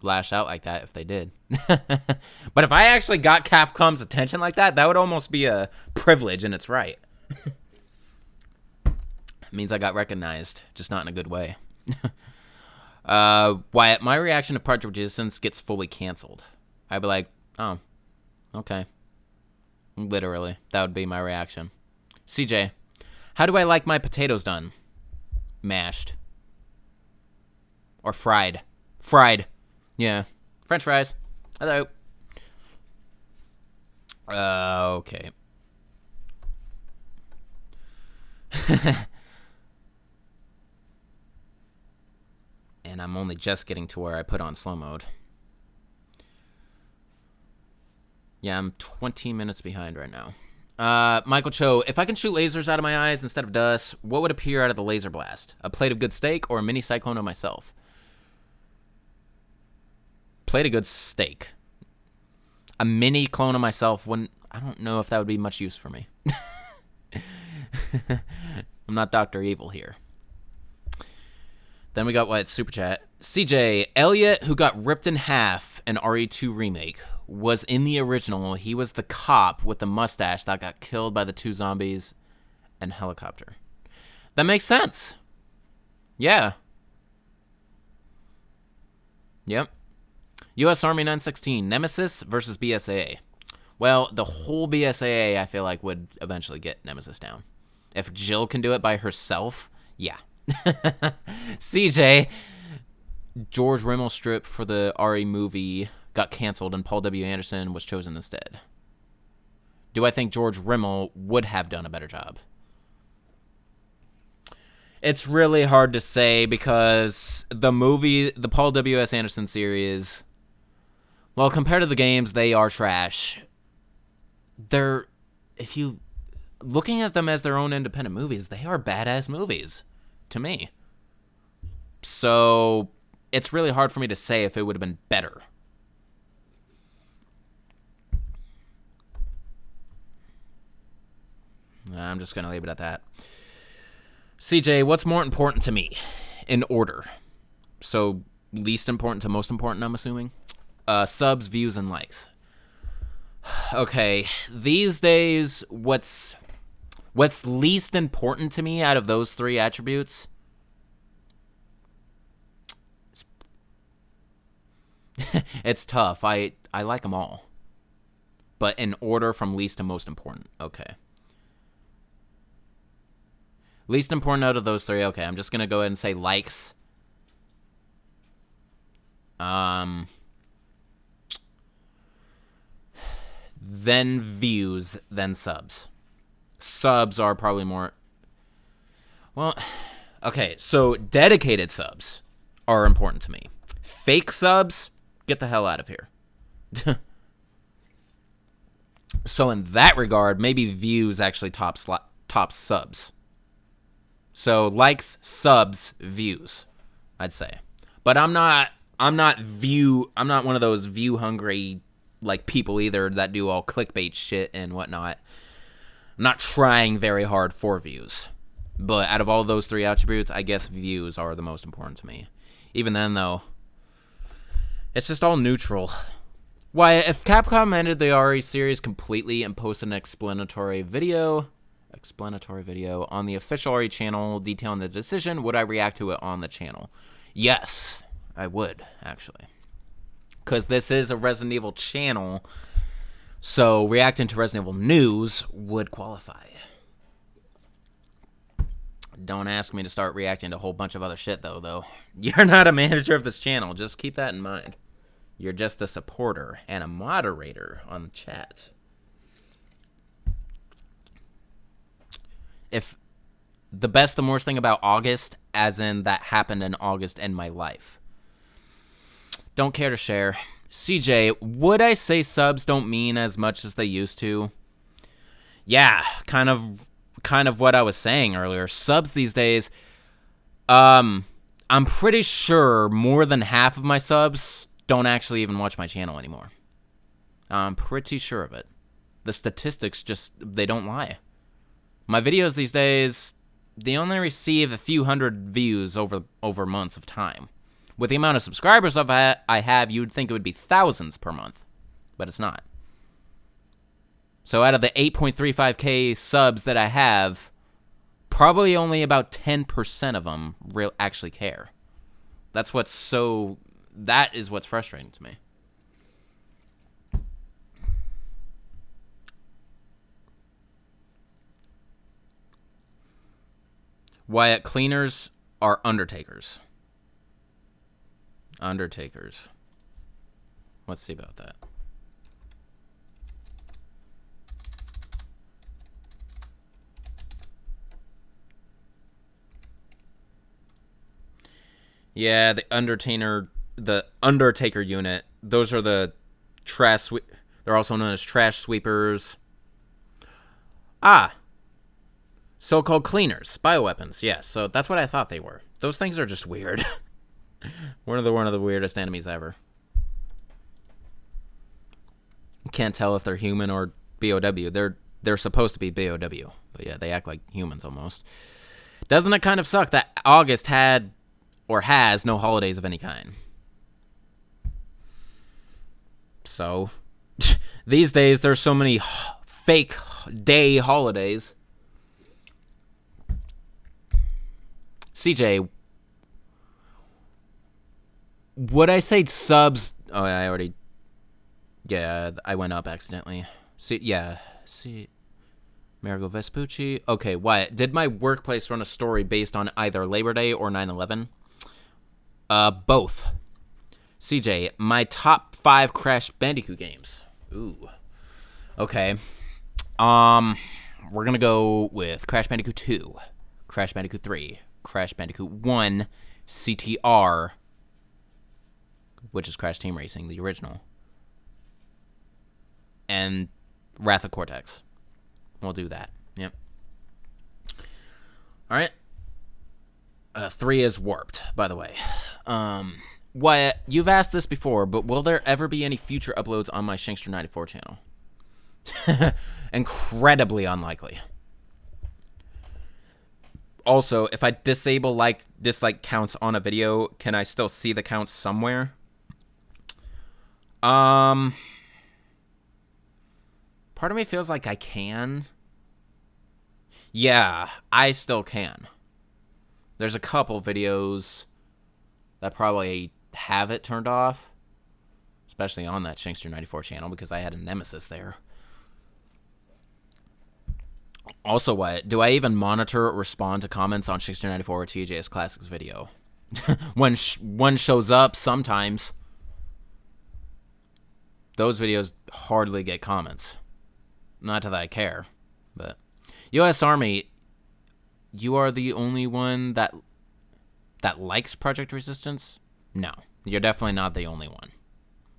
lash out like that if they did. But if I actually got Capcom's attention like that, that would almost be a privilege in its right. It means I got recognized, just not in a good way. Wyatt, my reaction to Project Resistance gets fully canceled. I'd be like, oh, okay. Literally, that would be my reaction. CJ, how do I like my potatoes done? Mashed. Or fried. Fried. Yeah. French fries. Hello. Okay. And I'm only just getting to where I put on slow mode. Yeah, I'm 20 minutes behind right now. Michael Cho, if I can shoot lasers out of my eyes instead of dust, what would appear out of the laser blast? A plate of good steak or a mini cyclone of myself? Plate of good steak. A mini clone of myself wouldn't... I don't know if that would be much use for me. I'm not Dr. Evil here. Then we got what? Super Chat. CJ, Elliot, who got ripped in half in RE2 Remake, was in the original. He was the cop with the mustache that got killed by the 2 zombies and helicopter. That makes sense. Yeah. Yep. U.S. Army 916, Nemesis versus BSAA. Well, the whole BSAA, I feel like, would eventually get Nemesis down. If Jill can do it by herself, yeah. CJ, George Rimmel strip for the RE movie got canceled and Paul W. Anderson was chosen instead. Do I think George Rimmel would have done a better job? It's really hard to say because the movie, the Paul W.S. Anderson series, well, compared to the games, they are trash. They're, if you, looking at them as their own independent movies, they are badass movies to me. So it's really hard for me to say if it would have been better. I'm just going to leave it at that. CJ, what's more important to me in order? So least important to most important, I'm assuming. Subs, views, and likes. Okay, these days, what's least important to me out of those 3 attributes? It's tough. I like them all. But in order from least to most important. Okay. Least important out of those 3. Okay, I'm just going to go ahead and say likes. Then views, then subs. Subs are probably more... Well, okay, so dedicated subs are important to me. Fake subs, get the hell out of here. So in that regard, maybe views actually top subs. So likes, subs, views, I'd say. But I'm not one of those view hungry like people either that do all clickbait shit and whatnot. I'm not trying very hard for views. But out of all those three attributes, I guess views are the most important to me. Even then, though, it's just all neutral. Why, if Capcom ended the RE series completely and posted an explanatory video on the official RE channel detailing the decision, would I react to it on the channel? Yes, I would, actually. Because this is a Resident Evil channel, so reacting to Resident Evil news would qualify. Don't ask me to start reacting to a whole bunch of other shit, though. You're not a manager of this channel. Just keep that in mind. You're just a supporter and a moderator on the chat. If the best and worst thing about August, as in that happened in August in my life. Don't care to share. CJ, would I say subs don't mean as much as they used to? Yeah, kind of what I was saying earlier. Subs these days, I'm pretty sure more than half of my subs don't actually even watch my channel anymore. I'm pretty sure of it. The statistics just, they don't lie. My videos these days, they only receive a few hundred views over months of time. With the amount of subscribers I have, you'd think it would be thousands per month, but it's not. So out of the 8.35k subs that I have, probably only about 10% of them actually care. That is what's frustrating to me. Wyatt, cleaners are undertakers. Undertakers. Let's see about that. Yeah, the Undertaker unit. Those are the trash. They're also known as trash sweepers. So-called cleaners, bioweapons. Yes, so that's what I thought they were. Those things are just weird. one of the weirdest enemies ever. You can't tell if they're human or BOW. They're supposed to be BOW, but yeah, they act like humans almost. Doesn't it kind of suck that August had or has no holidays of any kind? So, these days there's so many fake day holidays. CJ, would I say subs? Oh, I already. Yeah, I went up accidentally. See, Marigo Vespucci. Okay, Wyatt, did my workplace run a story based on either Labor Day or 9/11? Both. CJ, my top 5 Crash Bandicoot games. Ooh. Okay. We're gonna go with Crash Bandicoot 2, Crash Bandicoot 3, Crash Bandicoot 1, CTR, which is Crash Team Racing, the original, and Wrath of Cortex. We'll do that. Yep. All right. 3 is Warped, by the way. Wyatt, you've asked this before, but will there ever be any future uploads on my Shankster94 channel? Incredibly unlikely. Also, if I disable dislike counts on a video, can I still see the counts somewhere? Part of me feels like I can. Yeah, I still can. There's a couple videos that probably have it turned off, especially on that Shankster94 channel, because I had a nemesis there. Also, what do I even monitor or respond to comments on Shankster94 or TJS Classics video? When one shows up, sometimes those videos hardly get comments. Not that I care, but U.S. Army, you are the only one that likes Project Resistance? No, you're definitely not the only one.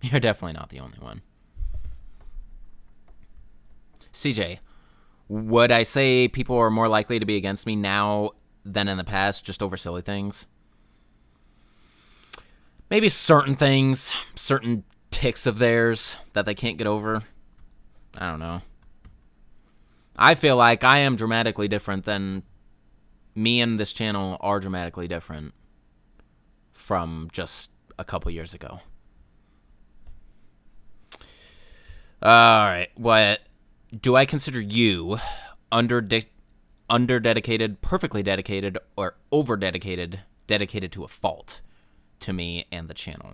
You're definitely not the only one. CJ, would I say people are more likely to be against me now than in the past, just over silly things? Maybe certain things, certain tics of theirs that they can't get over. I don't know. I feel like I am dramatically different than me and this channel are dramatically different from just a couple years ago. Alright, what do I consider you under-dedicated, perfectly dedicated, or over-dedicated, dedicated to a fault to me and the channel?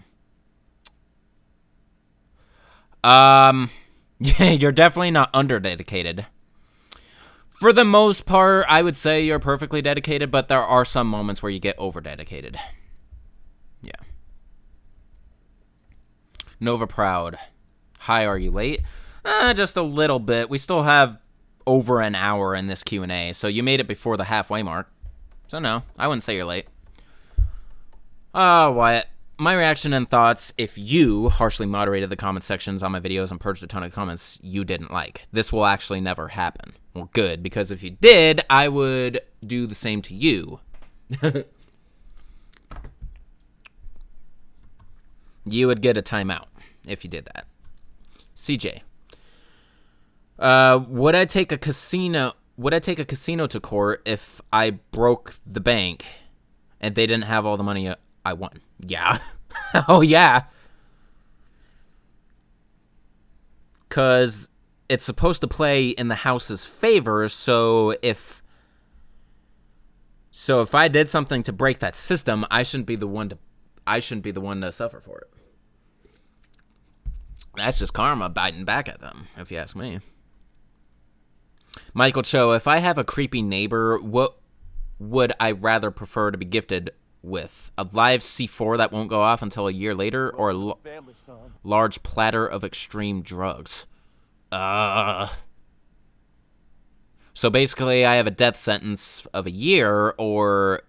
Yeah, you're definitely not under-dedicated. For the most part, I would say you're perfectly dedicated, but there are some moments where you get over-dedicated. Yeah. Nova Proud. Hi, are you late? Just a little bit. We still have over an hour in this Q&A, so you made it before the halfway mark. So no, I wouldn't say you're late. Wyatt. My reaction and thoughts if you harshly moderated the comment sections on my videos and purged a ton of comments you didn't like. This will actually never happen. Well, good, because if you did, I would do the same to you. You would get a timeout if you did that. CJ. Would I take a casino to court if I broke the bank and they didn't have all the money I won? Yeah. Oh, yeah. Because it's supposed to play in the house's favor, so if I did something to break that system, I shouldn't be the one to suffer for it. That's just karma biting back at them, if you ask me. Michael Cho, if I have a creepy neighbor, what would I rather prefer to be gifted with? A live C4 that won't go off until a year later, or a large platter of extreme drugs? So basically, I have a death sentence of a year, or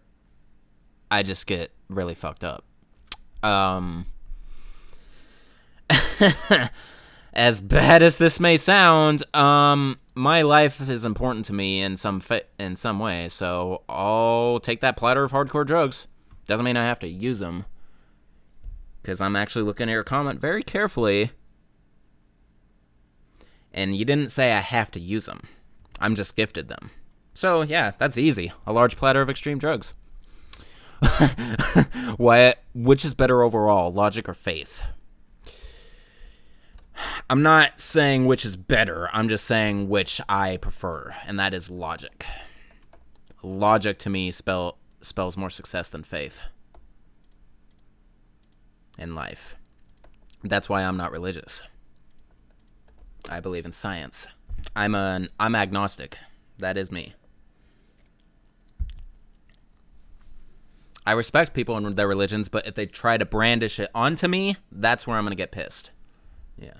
I just get really fucked up. As bad as this may sound, my life is important to me in some way, so I'll take that platter of hardcore drugs. Doesn't mean I have to use them, because I'm actually looking at your comment very carefully, and you didn't say I have to use them. I'm just gifted them. So yeah, that's easy. A large platter of extreme drugs. Which is better overall, logic or faith? I'm not saying which is better. I'm just saying which I prefer, and that is logic. Logic to me spells more success than faith in life. That's why I'm not religious. I believe in science. I'm agnostic. That is me. I respect people and their religions, but if they try to brandish it onto me, that's where I'm gonna get pissed. Yeah.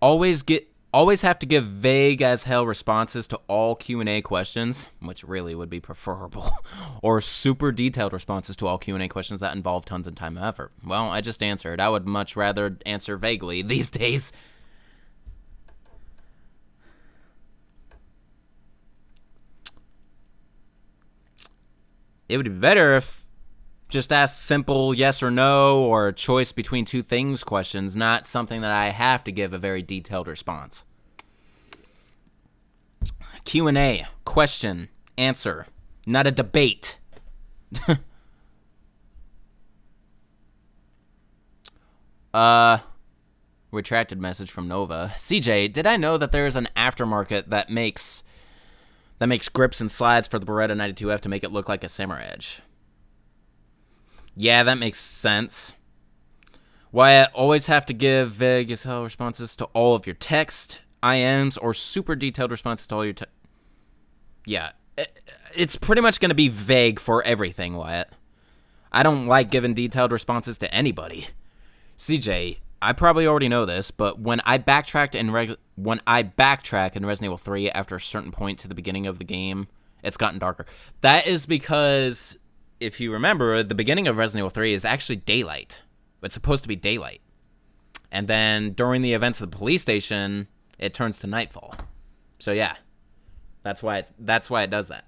Always have to give vague as hell responses to all Q&A questions, which really would be preferable, or super detailed responses to all Q&A questions that involve tons of time and effort. Well, I just answered. I would much rather answer vaguely these days. It would be better if just ask simple yes or no or a choice between two things questions, not something that I have to give a very detailed response. Q&A, question, answer, not a debate. Retracted message from Nova. CJ, did I know that there is an aftermarket that makes grips and slides for the Beretta 92F to make it look like a Samurai Edge? Yeah, that makes sense. Why I always have to give vague as hell responses to all of your text, IMs, or super detailed responses to all your text. Yeah, it's pretty much going to be vague for everything, Wyatt. I don't like giving detailed responses to anybody. CJ, I probably already know this, but when I backtrack in Resident Evil 3 after a certain point to the beginning of the game, it's gotten darker. That is because, if you remember, the beginning of Resident Evil 3 is actually daylight. It's supposed to be daylight. And then during the events of the police station, it turns to nightfall. So yeah, that's why it does that.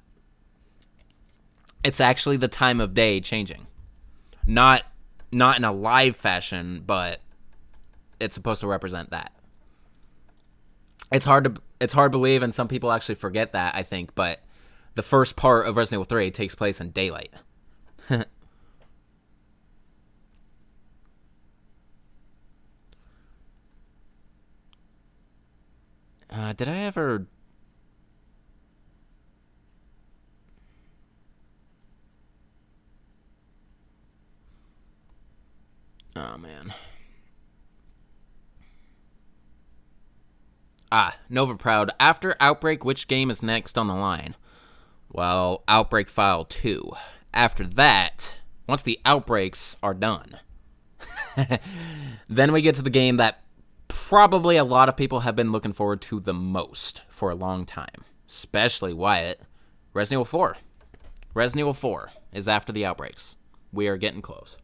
It's actually the time of day changing. Not in a live fashion, but it's supposed to represent that. It's hard It's hard to believe, and some people actually forget that, I think, but the first part of Resident Evil 3 takes place in daylight. Did I ever... Oh, man. Nova Proud. After Outbreak, which game is next on the line? Well, Outbreak File 2. After that, once the outbreaks are done, then we get to the game that probably a lot of people have been looking forward to the most for a long time. Especially Wyatt. Resident Evil 4. Resident Evil 4 is after the outbreaks. We are getting close.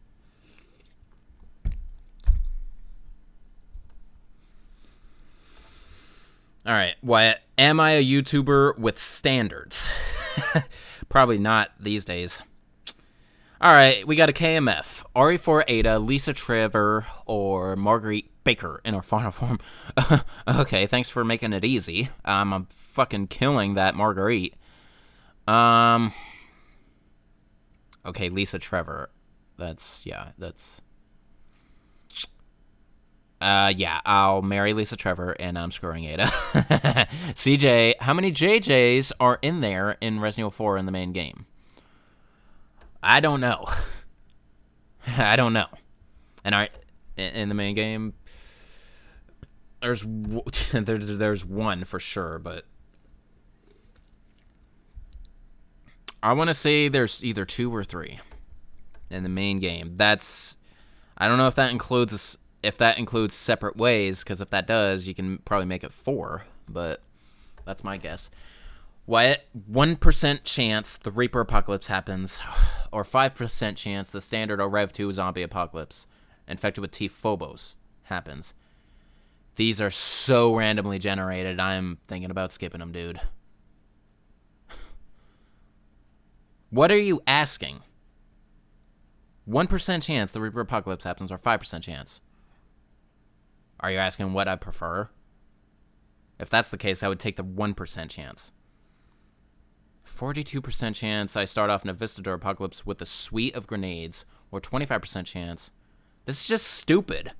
Alright, Wyatt. Am I a YouTuber with standards? Probably not these days. Alright, we got a KMF. RE4 Ada, Lisa Trevor, or Marguerite Baker in her final form. Okay, thanks for making it easy. I'm fucking killing that Marguerite. Okay, Lisa Trevor. Yeah, I'll marry Lisa Trevor, and I'm screwing Ada. CJ, how many JJs are in there in Resident Evil 4 in the main game? I don't know. I don't know. And in the main game, there's one for sure, but I want to say there's either 2 or 3 in the main game. I don't know if that includes separate ways, because if that does, you can probably make it 4, but that's my guess. What 1% chance the Reaper Apocalypse happens, or 5% chance the standard or Rev 2 zombie apocalypse infected with T Phobos happens. These are so randomly generated, I'm thinking about skipping them, dude. What are you asking? 1% chance the Reaper Apocalypse happens, or 5% chance? Are you asking what I prefer? If that's the case, I would take the 1% chance. 42% chance I start off in a Vistador Apocalypse with a suite of grenades, or 25% chance. This is just stupid.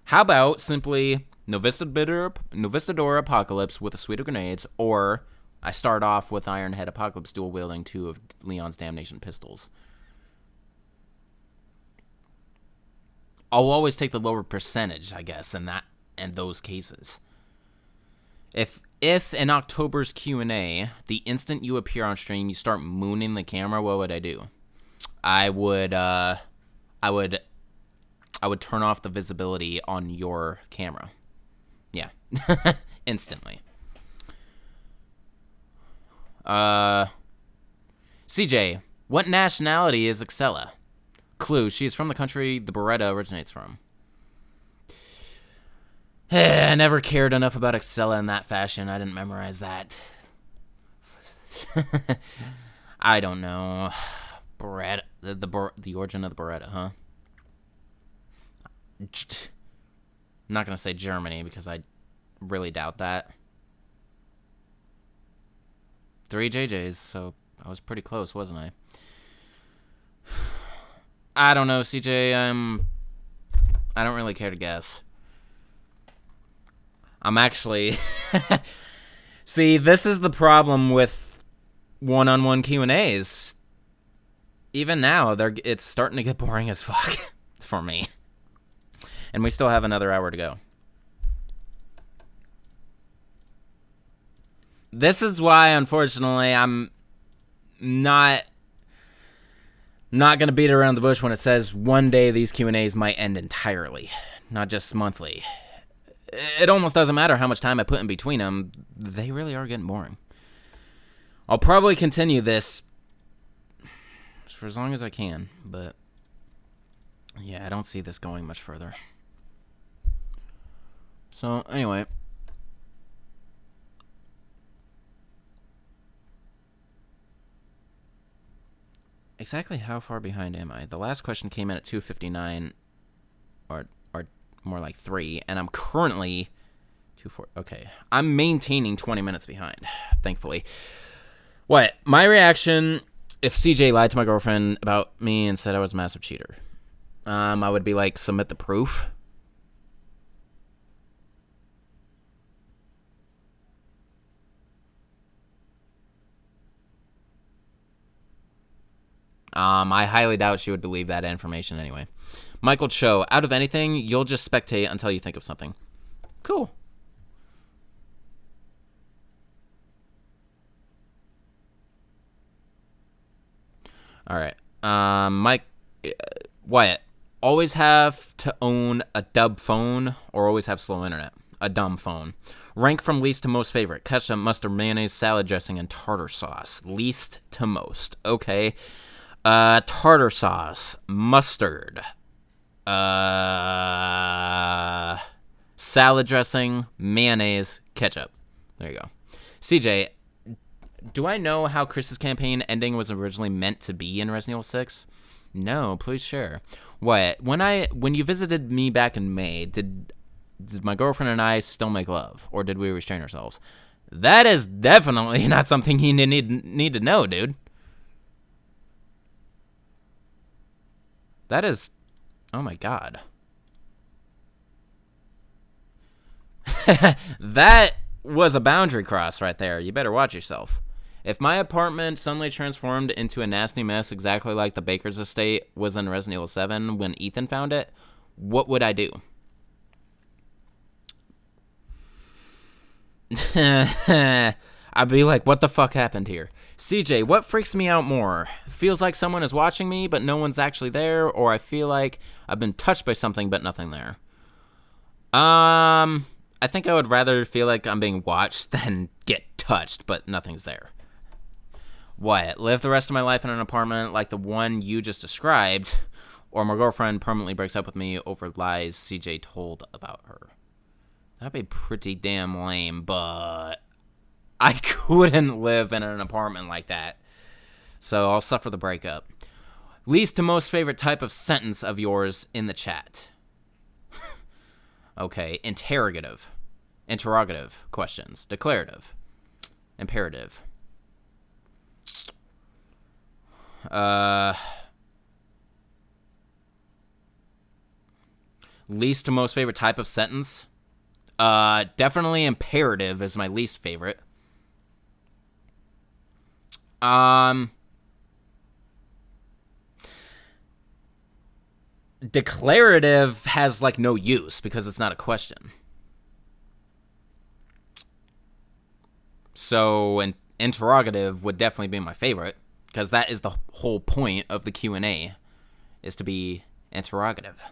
How about simply Novistador Apocalypse with a suite of grenades, or I start off with Ironhead Apocalypse dual-wielding 2 of Leon's Damnation pistols. I'll always take the lower percentage, I guess, in those cases. If in October's Q&A, the instant you appear on stream, you start mooning the camera, what would I do? I would turn off the visibility on your camera. Yeah. Instantly. CJ, what nationality is Excella? Clue, she is from the country the Beretta originates from. I never cared enough about Excella in that fashion. I didn't memorize that. I don't know. Beretta, the origin of the Beretta, huh? I'm not going to say Germany, because I really doubt that. 3 JJs, so I was pretty close, wasn't I? I don't know, CJ. I don't really care to guess. I'm actually... See, this is the problem with one-on-one Q&As. Even now, it's starting to get boring as fuck for me. And we still have another hour to go. This is why, unfortunately, I'm not going to beat around the bush when it says one day these Q&As might end entirely, not just monthly. It almost doesn't matter how much time I put in between them. They really are getting boring. I'll probably continue this for as long as I can, but yeah, I don't see this going much further. So, anyway. Exactly how far behind am I? The last question came in at 2:59, or more like 3, and I'm currently 2:4. Okay. I'm maintaining 20 minutes behind, thankfully. What? My reaction if CJ lied to my girlfriend about me and said I was a massive cheater. I would be like, submit the proof. I highly doubt she would believe that information anyway. Michael Cho, out of anything, you'll just spectate until you think of something. Cool. All right. Mike, Wyatt, always have to own a dub phone or always have slow internet? A dumb phone. Rank from least to most favorite. Ketchup, mustard, mayonnaise, salad dressing, and tartar sauce. Least to most. Okay. Tartar sauce, mustard, salad dressing, mayonnaise, ketchup. There you go. CJ, do I know how Chris's campaign ending was originally meant to be in Resident Evil 6? No, please share. What? When you visited me back in May, did my girlfriend and I still make love, or did we restrain ourselves? That is definitely not something you need to know, dude. That is... Oh my god. That was a boundary cross right there. You better watch yourself. If my apartment suddenly transformed into a nasty mess exactly like the Baker's estate was in Resident Evil 7 when Ethan found it, what would I do? I'd be like, what the fuck happened here? CJ, what freaks me out more? Feels like someone is watching me, but no one's actually there, or I feel like I've been touched by something, but nothing there. I think I would rather feel like I'm being watched than get touched, but nothing's there. What? Live the rest of my life in an apartment like the one you just described, or my girlfriend permanently breaks up with me over lies CJ told about her. That'd be pretty damn lame, but I couldn't live in an apartment like that. So I'll suffer the breakup. Least to most favorite type of sentence of yours in the chat. Okay, interrogative. Interrogative questions. Declarative. Imperative. Least to most favorite type of sentence. Definitely imperative is my least favorite. Declarative has like no use because it's not a question. So an interrogative would definitely be my favorite because that is the whole point of the Q&A is to be interrogative.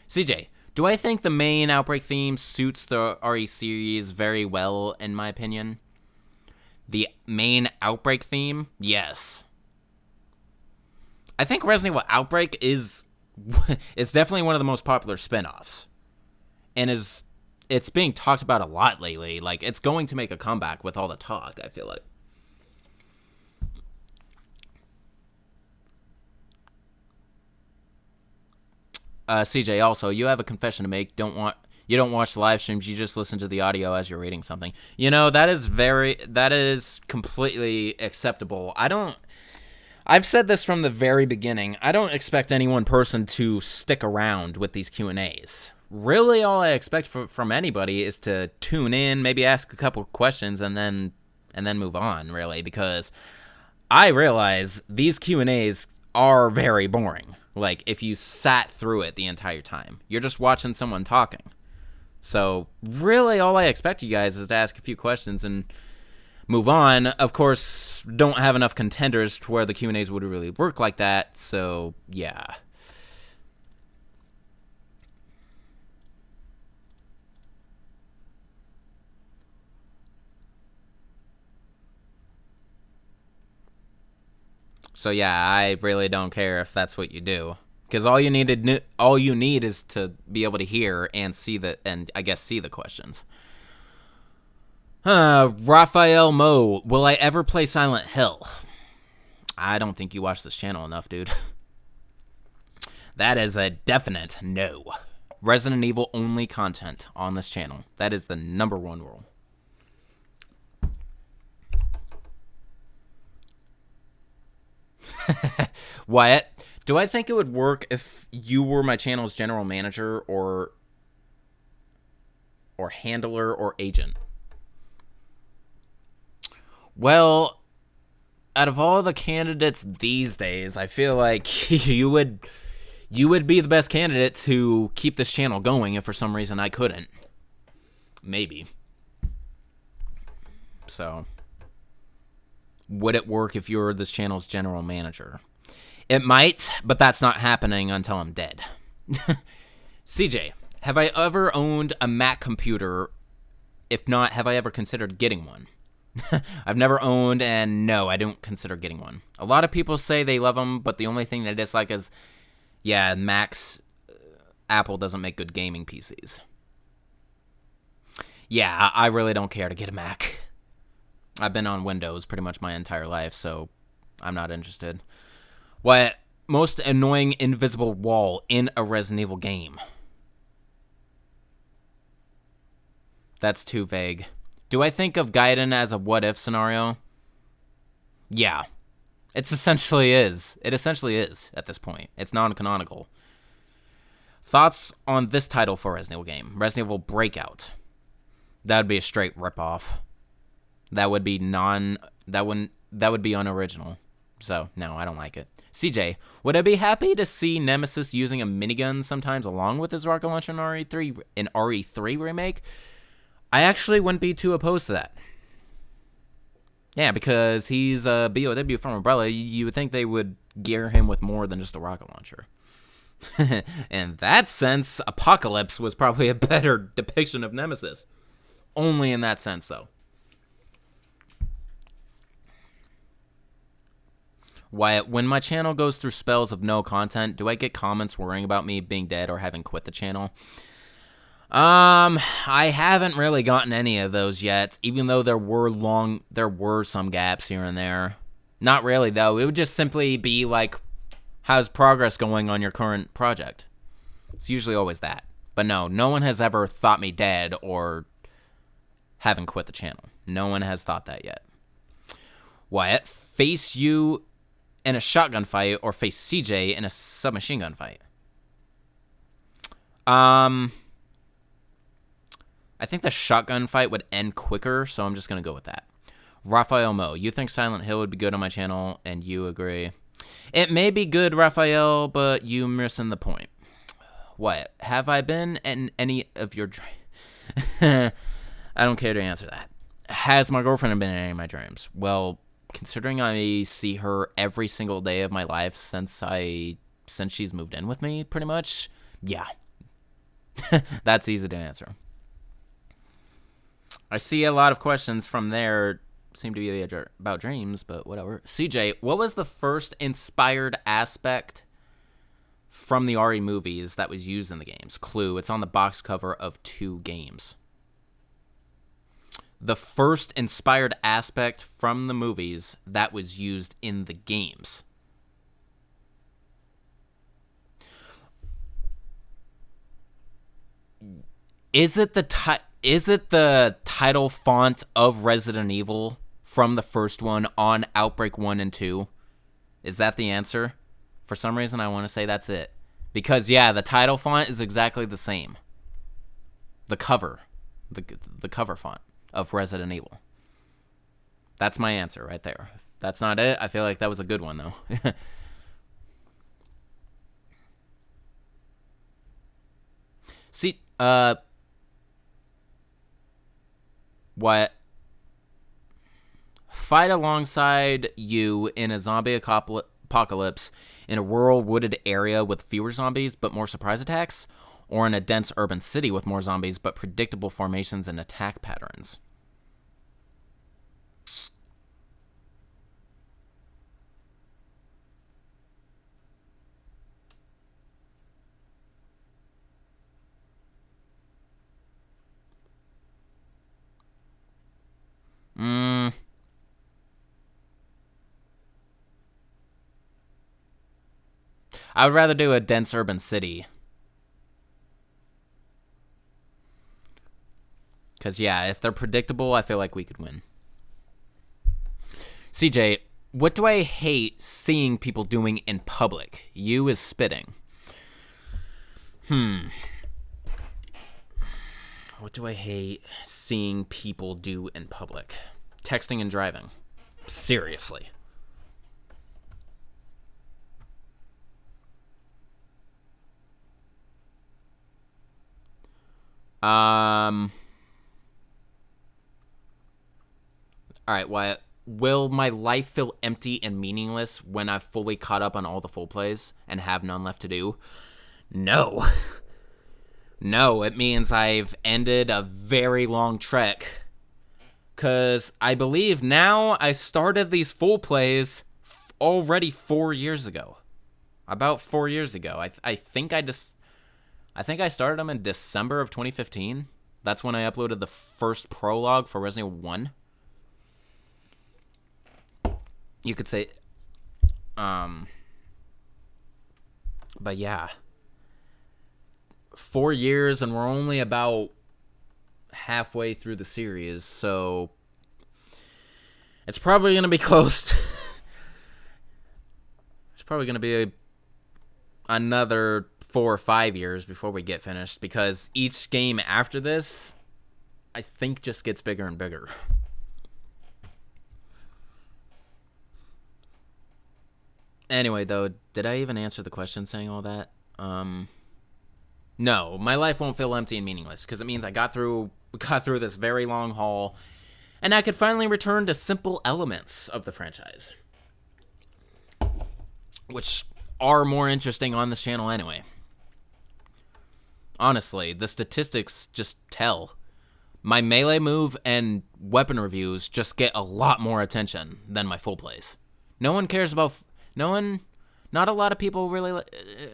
CJ, do I think the main Outbreak theme suits the RE series very well in my opinion? The main Outbreak theme? Yes. I think Resident Evil Outbreak is definitely one of the most popular spin-offs. And it's being talked about a lot lately. Like, it's going to make a comeback with all the talk, I feel like. CJ, also, you have a confession to make. You don't watch the live streams, you just listen to the audio as you're reading something. You know, that is completely acceptable. I've said this from the very beginning. I don't expect any one person to stick around with these Q&As. Really, all I expect from anybody is to tune in, maybe ask a couple questions, and then move on, really, because I realize these Q&As are very boring. Like, if you sat through it the entire time. You're just watching someone talking. So, really, all I expect you guys is to ask a few questions and move on. Of course, don't have enough contenders to where the Q&As would really work like that, so, yeah. So, yeah, I really don't care if that's what you do. Because all you need is to be able to hear and see the questions. Raphael Mo, will I ever play Silent Hill? I don't think you watch this channel enough, dude. That is a definite no. Resident Evil only content on this channel. That is the #1 rule. Wyatt, do I think it would work if you were my channel's general manager or handler or agent? Well, out of all the candidates these days, I feel like you would be the best candidate to keep this channel going if for some reason I couldn't. Maybe. So, would it work if you were this channel's general manager? It might, but that's not happening until I'm dead. CJ, have I ever owned a Mac computer? If not, have I ever considered getting one? I've never owned, and no, I don't consider getting one. A lot of people say they love them, but the only thing they dislike is, yeah, Macs, Apple doesn't make good gaming PCs. Yeah, I really don't care to get a Mac. I've been on Windows pretty much my entire life, so I'm not interested. What most annoying invisible wall in a Resident Evil game? That's too vague. Do I think of Gaiden as a what-if scenario? Yeah. It essentially is at this point. It's non-canonical. Thoughts on this title for a Resident Evil game? Resident Evil Breakout. That would be a straight ripoff. That would be unoriginal. So, no, I don't like it. CJ, would I be happy to see Nemesis using a minigun sometimes along with his rocket launcher in RE3 remake? I actually wouldn't be too opposed to that. Yeah, because he's a BOW from Umbrella. You would think they would gear him with more than just a rocket launcher. In that sense, Apocalypse was probably a better depiction of Nemesis. Only in that sense, though. Wyatt, when my channel goes through spells of no content, do I get comments worrying about me being dead or having quit the channel? I haven't really gotten any of those yet, even though there were some gaps here and there. Not really, though. It would just simply be like, how's progress going on your current project? It's usually always that. But no one has ever thought me dead or haven't quit the channel. No one has thought that yet. Wyatt, face you in a shotgun fight or face CJ in a submachine gun fight? I think the shotgun fight would end quicker, so I'm just going to go with that. Raphael Mo, you think Silent Hill would be good on my channel, and you agree. It may be good, Raphael, but you missing the point. What? Have I been in any of your dreams? I don't care to answer that. Has my girlfriend been in any of my dreams? Well, considering I see her every single day of my life since she's moved in with me, pretty much, yeah. That's easy to answer. I see a lot of questions from there seem to be about dreams, but whatever. CJ, what was the first inspired aspect from the RE movies that was used in the games? Clue, it's on the box cover of 2 games. The first inspired aspect from the movies that was used in the games. Is it the title font of Resident Evil from the first one on Outbreak 1 and 2? Is that the answer? For some reason, I want to say that's it. Because, yeah, the title font is exactly the same. The cover. The cover font of Resident Evil. That's my answer right there. If that's not it, I feel like that was a good one, though. See, what? Fight alongside you in a zombie apocalypse in a rural wooded area with fewer zombies but more surprise attacks, or in a dense urban city with more zombies but predictable formations and attack patterns? I would rather do a dense urban city. Because, yeah, if they're predictable, I feel like we could win. CJ, what do I hate seeing people doing in public? You is spitting. What do I hate seeing people do in public? Texting and driving. Seriously. All right, Wyatt. Will my life feel empty and meaningless when I've fully caught up on all the full plays and have none left to do? No. No, it means I've ended a very long trek. Because I believe now I started these full plays already 4 years ago. About 4 years ago. I think I started them in December of 2015. That's when I uploaded the first prologue for Resident Evil 1. You could say, but yeah, 4 years and we're only about halfway through the series, so it's probably going to be close to, it's probably going to be another 4 or 5 years before we get finished, because each game after this, I think, just gets bigger and bigger. Anyway, though, did I even answer the question saying all that? No, my life won't feel empty and meaningless, because it means I got through this very long haul, and I could finally return to simple elements of the franchise, which are more interesting on this channel anyway. Honestly, the statistics just tell. My melee move and weapon reviews just get a lot more attention than my full plays. Not a lot of people really,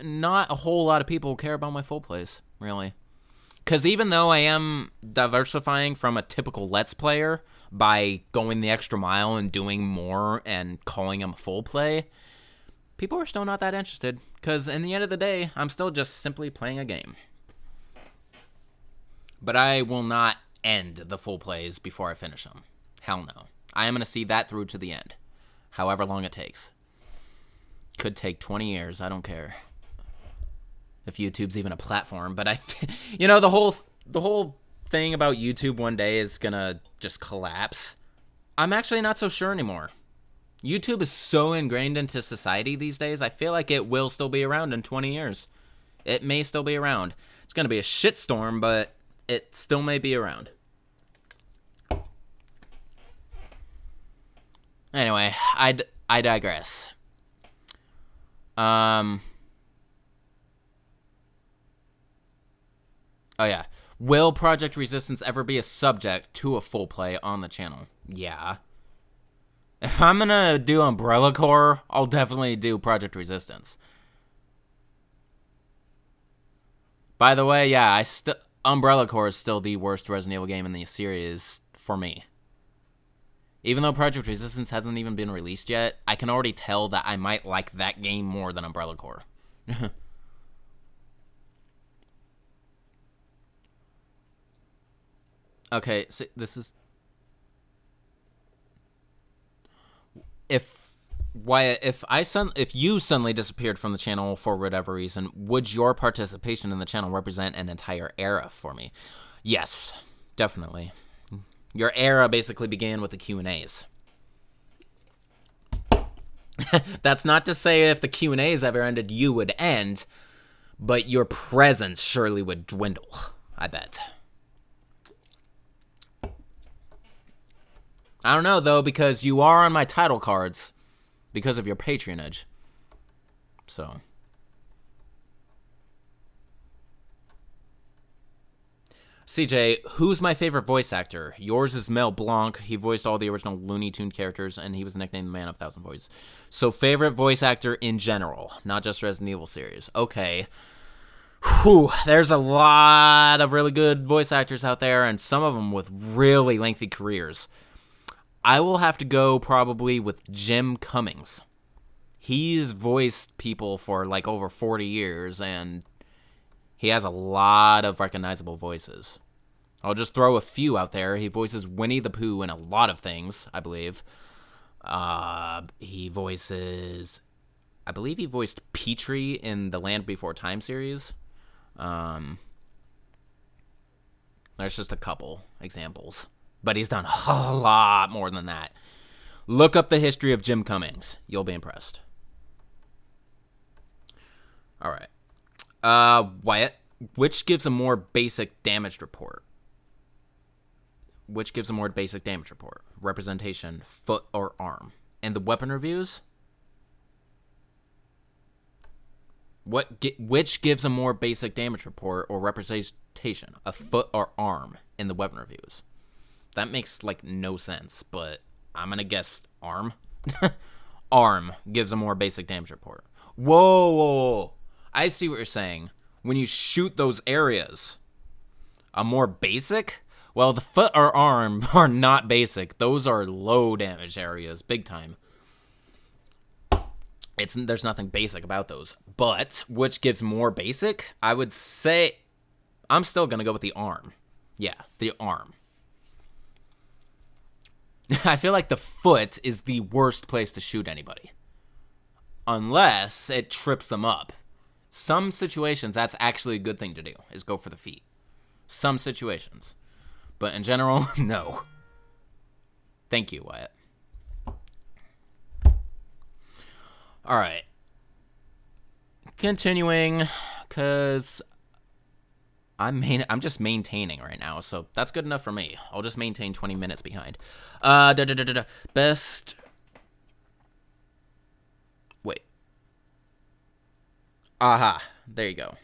not a whole lot of people care about my full plays, really. Because even though I am diversifying from a typical Let's Player by going the extra mile and doing more and calling them a full play, people are still not that interested. Because in the end of the day, I'm still just simply playing a game. But I will not end the full plays before I finish them. Hell no. I am going to see that through to the end. However long it takes. Could take 20 years. I don't care. If YouTube's even a platform. But the whole thing about YouTube one day is going to just collapse. I'm actually not so sure anymore. YouTube is so ingrained into society these days, I feel like it will still be around in 20 years. It may still be around. It's going to be a shitstorm, but it still may be around. Anyway, I digress. Oh yeah. Will Project Resistance ever be a subject to a full play on the channel? Yeah. If I'm gonna do Umbrella Corps, I'll definitely do Project Resistance. By the way, yeah, Umbrella Corps is still the worst Resident Evil game in the series for me. Even though Project Resistance hasn't even been released yet, I can already tell that I might like that game more than Umbrella Corps. Okay, so this is... If you suddenly disappeared from the channel for whatever reason, would your participation in the channel represent an entire era for me? Yes, definitely. Your era basically began with the Q&As. That's not to say if the Q&As ever ended, you would end, but your presence surely would dwindle, I bet. I don't know, though, because you are on my title cards because of your patronage. So. CJ, who's my favorite voice actor? Yours is Mel Blanc. He voiced all the original Looney Tune characters, and he was nicknamed the Man of a Thousand Voices. So, favorite voice actor in general, not just Resident Evil series. Okay. Whew, there's a lot of really good voice actors out there, and some of them with really lengthy careers. I will have to go probably with Jim Cummings. He's voiced people for like over 40 years, and he has a lot of recognizable voices. I'll just throw a few out there. He voices Winnie the Pooh in a lot of things, I believe. He voices... I believe he voiced Petrie in the Land Before Time series. There's just a couple examples. But he's done a lot more than that. Look up the history of Jim Cummings. You'll be impressed. All right. Wyatt, which gives a more basic damage report? Which gives a more basic damage report? Representation, foot or arm? And the weapon reviews? Which gives a more basic damage report or representation? A foot or arm in the weapon reviews? That makes, like, no sense, but I'm going to guess arm. Arm gives a more basic damage report. Whoa. I see what you're saying. When you shoot those areas, a more basic? Well, the foot or arm are not basic. Those are low damage areas, big time. There's nothing basic about those. But which gives more basic? I would say I'm still going to go with the arm. Yeah, the arm. I feel like the foot is the worst place to shoot anybody. Unless it trips them up. Some situations, that's actually a good thing to do, is go for the feet. Some situations. But in general, no. Thank you, Wyatt. Alright. Continuing, because I'm just maintaining right now, so that's good enough for me. I'll just maintain 20 minutes behind. Best... Wait. Aha. There you go.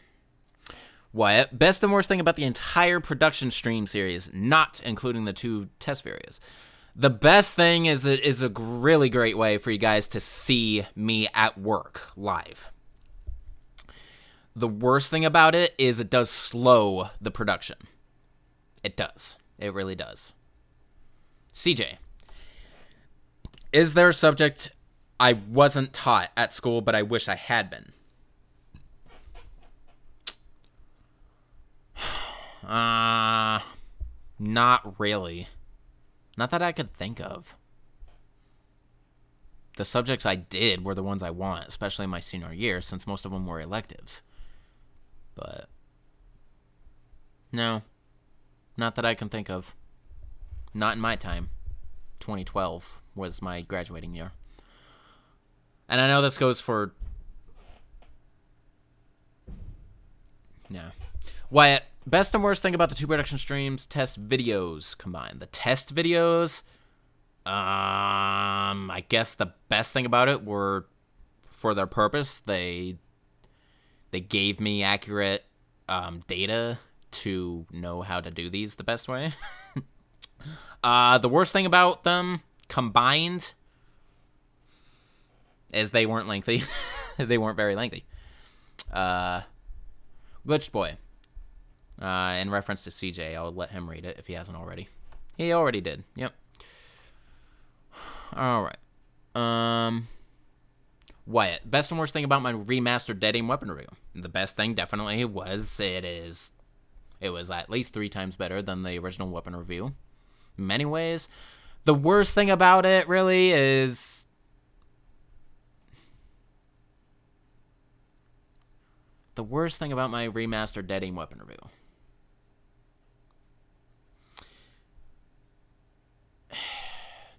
Wyatt, best and worst thing about the entire production stream series, not including the 2 test videos. The best thing is it is a really great way for you guys to see me at work live. The worst thing about it is it does slow the production. It does. It really does. CJ, is there a subject I wasn't taught at school but I wish I had been? Not really. Not that I could think of. The subjects I did were the ones I want, especially my senior year, since most of them were electives. But no, not that I can think of. Not in my time. 2012 was my graduating year. And I know this goes for... Yeah. Wyatt, best and worst thing about the 2 production streams, test videos combined. The test videos, I guess the best thing about it were, for their purpose, they gave me accurate data to know how to do these the best way. The worst thing about them combined is they weren't lengthy. They weren't very lengthy. Glitched Boy. In reference to CJ, I'll let him read it if he hasn't already. He already did. Yep. Alright. Wyatt, best and worst thing about my remastered Dead Aim weapon review. The best thing definitely was it was at least 3 times better than the original weapon review. In many ways. The worst thing about it really is... The worst thing about my remastered Dead Aim weapon review.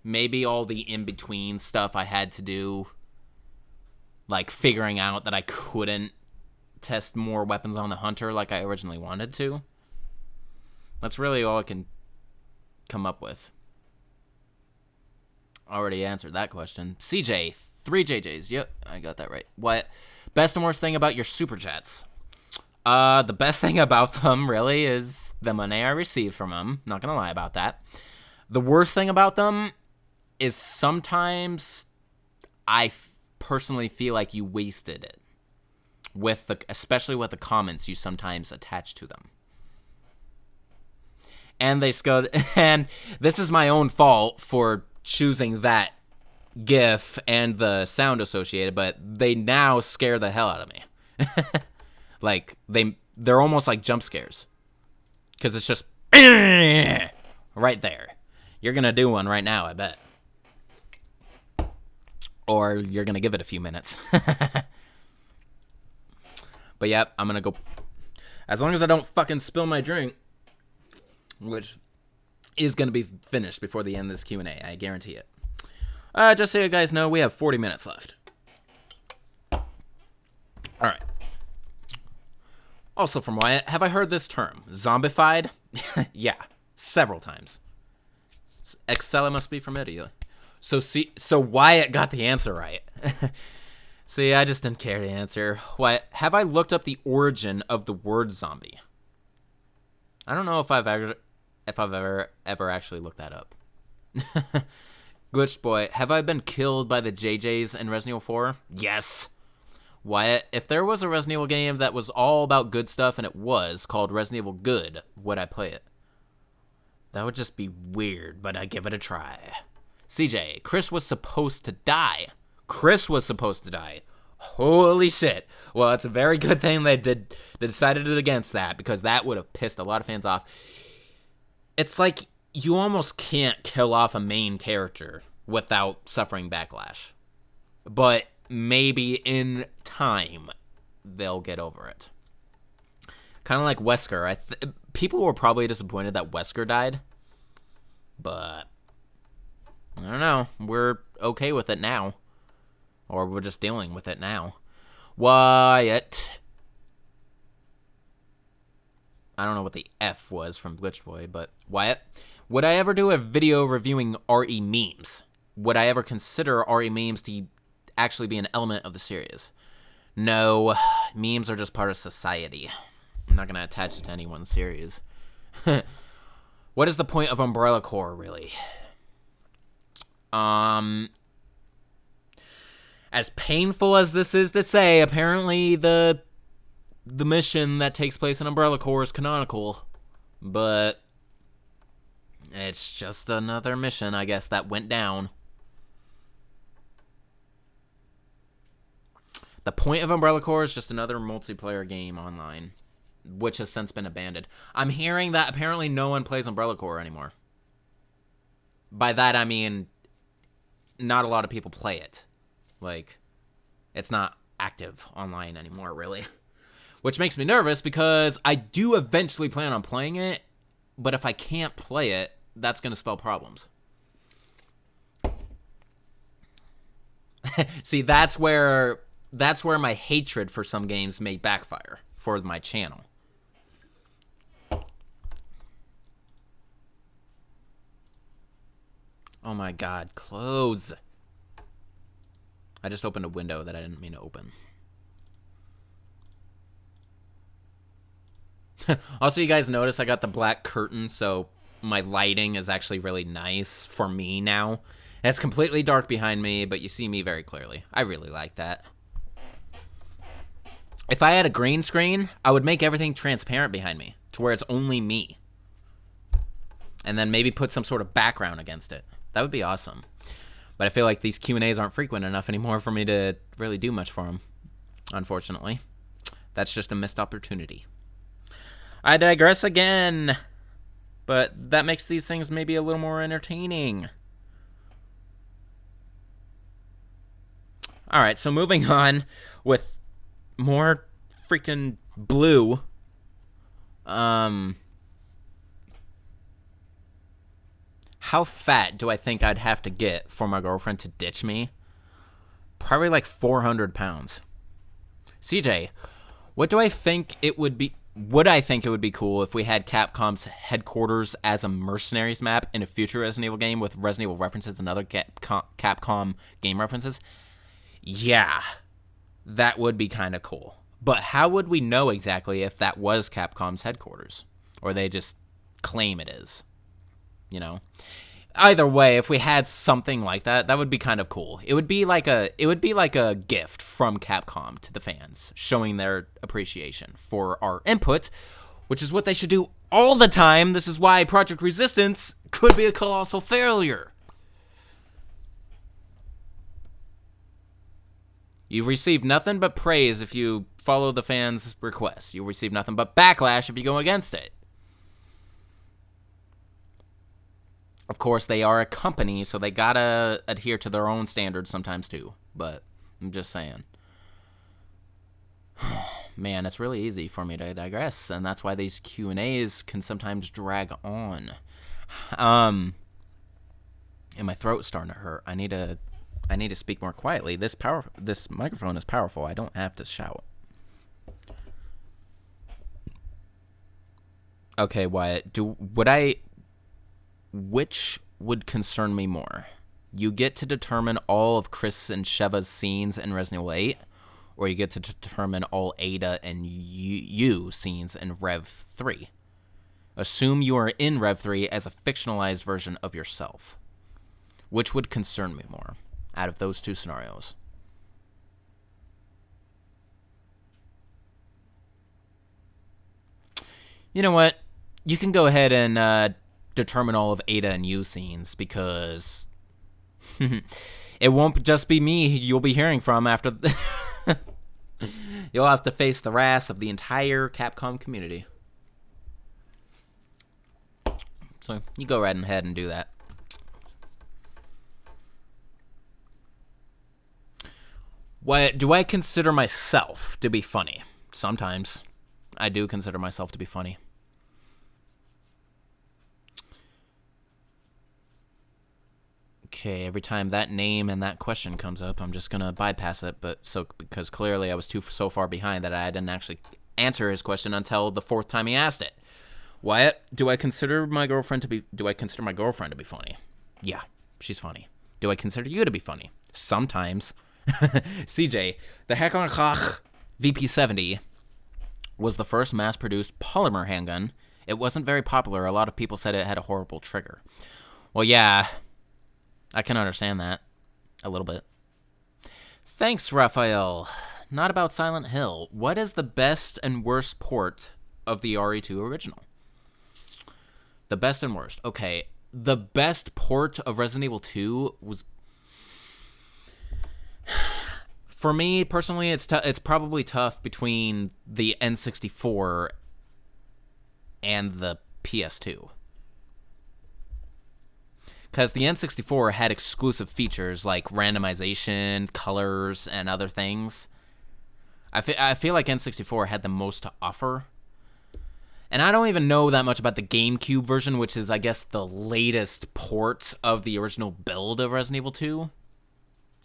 Maybe all the in-between stuff I had to do. Like figuring out that I couldn't test more weapons on the Hunter like I originally wanted to. That's really all I can come up with. Already answered that question. CJ, 3 JJs. Yep, I got that right. What? Best and worst thing about your super chats? The best thing about them, really, is the money I receive from them. Not gonna lie about that. The worst thing about them is sometimes I personally feel like you wasted it. Especially with the comments you sometimes attach to them. And and this is my own fault for choosing that GIF and the sound associated, but they now scare the hell out of me. Like they're almost like jump scares, because it's just Right there. You're going to do one right now, I bet. Or you're going to give it a few minutes. But yep, I'm going to go. As long as I don't fucking spill my drink, which is going to be finished before the end of this Q&A. I guarantee it. Just so you guys know, we have 40 minutes left. All right. Also from Wyatt, have I heard this term? Zombified? Yeah, several times. Excella must be from Italy. So Wyatt got the answer right. See, I just didn't care to answer. Wyatt, have I looked up the origin of the word zombie? I don't know if I've ever actually looked that up. Glitched Boy, have I been killed by the JJs in Resident Evil 4? Yes. Wyatt, if there was a Resident Evil game that was all about good stuff, and it was, called Resident Evil Good, would I play it? That would just be weird, but I'd give it a try. CJ, Chris was supposed to die. Chris was supposed to die. Holy shit. Well, it's a very good thing they decided against that, because that would have pissed a lot of fans off. It's like you almost can't kill off a main character without suffering backlash. But maybe in time, they'll get over it. Kind of like Wesker. People were probably disappointed that Wesker died. But I don't know. We're okay with it now. Or we're just dealing with it now. Wyatt. I don't know what the F was from Glitch Boy, but Wyatt. Would I ever do a video reviewing RE memes? Would I ever consider RE memes to actually be an element of the series? No. Memes are just part of society. I'm not going to attach it to anyone's series. What is the point of Umbrella Corps, really? As painful as this is to say, apparently the mission that takes place in Umbrella Corps is canonical. But it's just another mission, I guess, that went down. The point of Umbrella Corps is just another multiplayer game online, which has since been abandoned. I'm hearing that apparently no one plays Umbrella Corps anymore. By that, I mean not a lot of people play it. Like, it's not active online anymore, really. Which makes me nervous because I do eventually plan on playing it, but if I can't play it, that's going to spell problems. See, that's where my hatred for some games may backfire for my channel. Oh my god, close. I just opened a window that I didn't mean to open. Also, you guys notice I got the black curtain, so my lighting is actually really nice for me now. It's completely dark behind me, but you see me very clearly. I really like that. If I had a green screen, I would make everything transparent behind me, to where it's only me. And then maybe put some sort of background against it. That would be awesome. But I feel like these Q&As aren't frequent enough anymore for me to really do much for them, unfortunately. That's just a missed opportunity. I digress again. But that makes these things maybe a little more entertaining. Alright, so moving on with more freaking blue. How fat do I think I'd have to get for my girlfriend to ditch me? Probably like 400 pounds. CJ, what do I think it would be? Would I think it would be cool if we had Capcom's headquarters as a mercenaries map in a future Resident Evil game with Resident Evil references and other Capcom game references? Yeah, that would be kind of cool. But how would we know exactly if that was Capcom's headquarters? Or they just claim it is? You know? Either way, if we had something like that, that would be kind of cool. It would be like a gift from Capcom to the fans, showing their appreciation for our input, which is what they should do all the time. This is why Project Resistance could be a colossal failure. You receive nothing but praise if you follow the fans' requests. You receive nothing but backlash if you go against it. Of course, they are a company, so they gotta adhere to their own standards sometimes too. But I'm just saying. Man, it's really easy for me to digress, and that's why these Q&As can sometimes drag on. And my throat's starting to hurt. I need to speak more quietly. This microphone is powerful. I don't have to shout. Okay, Wyatt. Which would concern me more? You get to determine all of Chris and Sheva's scenes in Resident Evil 8, or you get to determine all Ada and you scenes in Rev 3. Assume you are in Rev 3 as a fictionalized version of yourself. Which would concern me more out of those two scenarios? You know what? You can go ahead and determine all of Ada and you scenes, because it won't just be me you'll be hearing from after. You'll have to face the wrath of the entire Capcom community. So you go right ahead and do that. What do I consider myself to be funny? Sometimes I do consider myself to be funny. Okay, every time that name and that question comes up, I'm just gonna bypass it. Because clearly I was so far behind that I didn't actually answer his question until the fourth time he asked it. Wyatt, do I consider my girlfriend to be funny? Yeah, she's funny. Do I consider you to be funny? Sometimes. CJ, the Hekon VP70 was the first mass-produced polymer handgun. It wasn't very popular. A lot of people said it had a horrible trigger. Well, yeah, I can understand that a little bit. Thanks, Raphael. Not about Silent Hill. What is the best and worst port of the RE2 original? The best and worst. Okay, the best port of Resident Evil 2 was... For me, personally, it's probably tough between the N64 and the PS2. Because the N64 had exclusive features like randomization, colors, and other things. I feel like N64 had the most to offer. And I don't even know that much about the GameCube version, which is, I guess, the latest port of the original build of Resident Evil 2.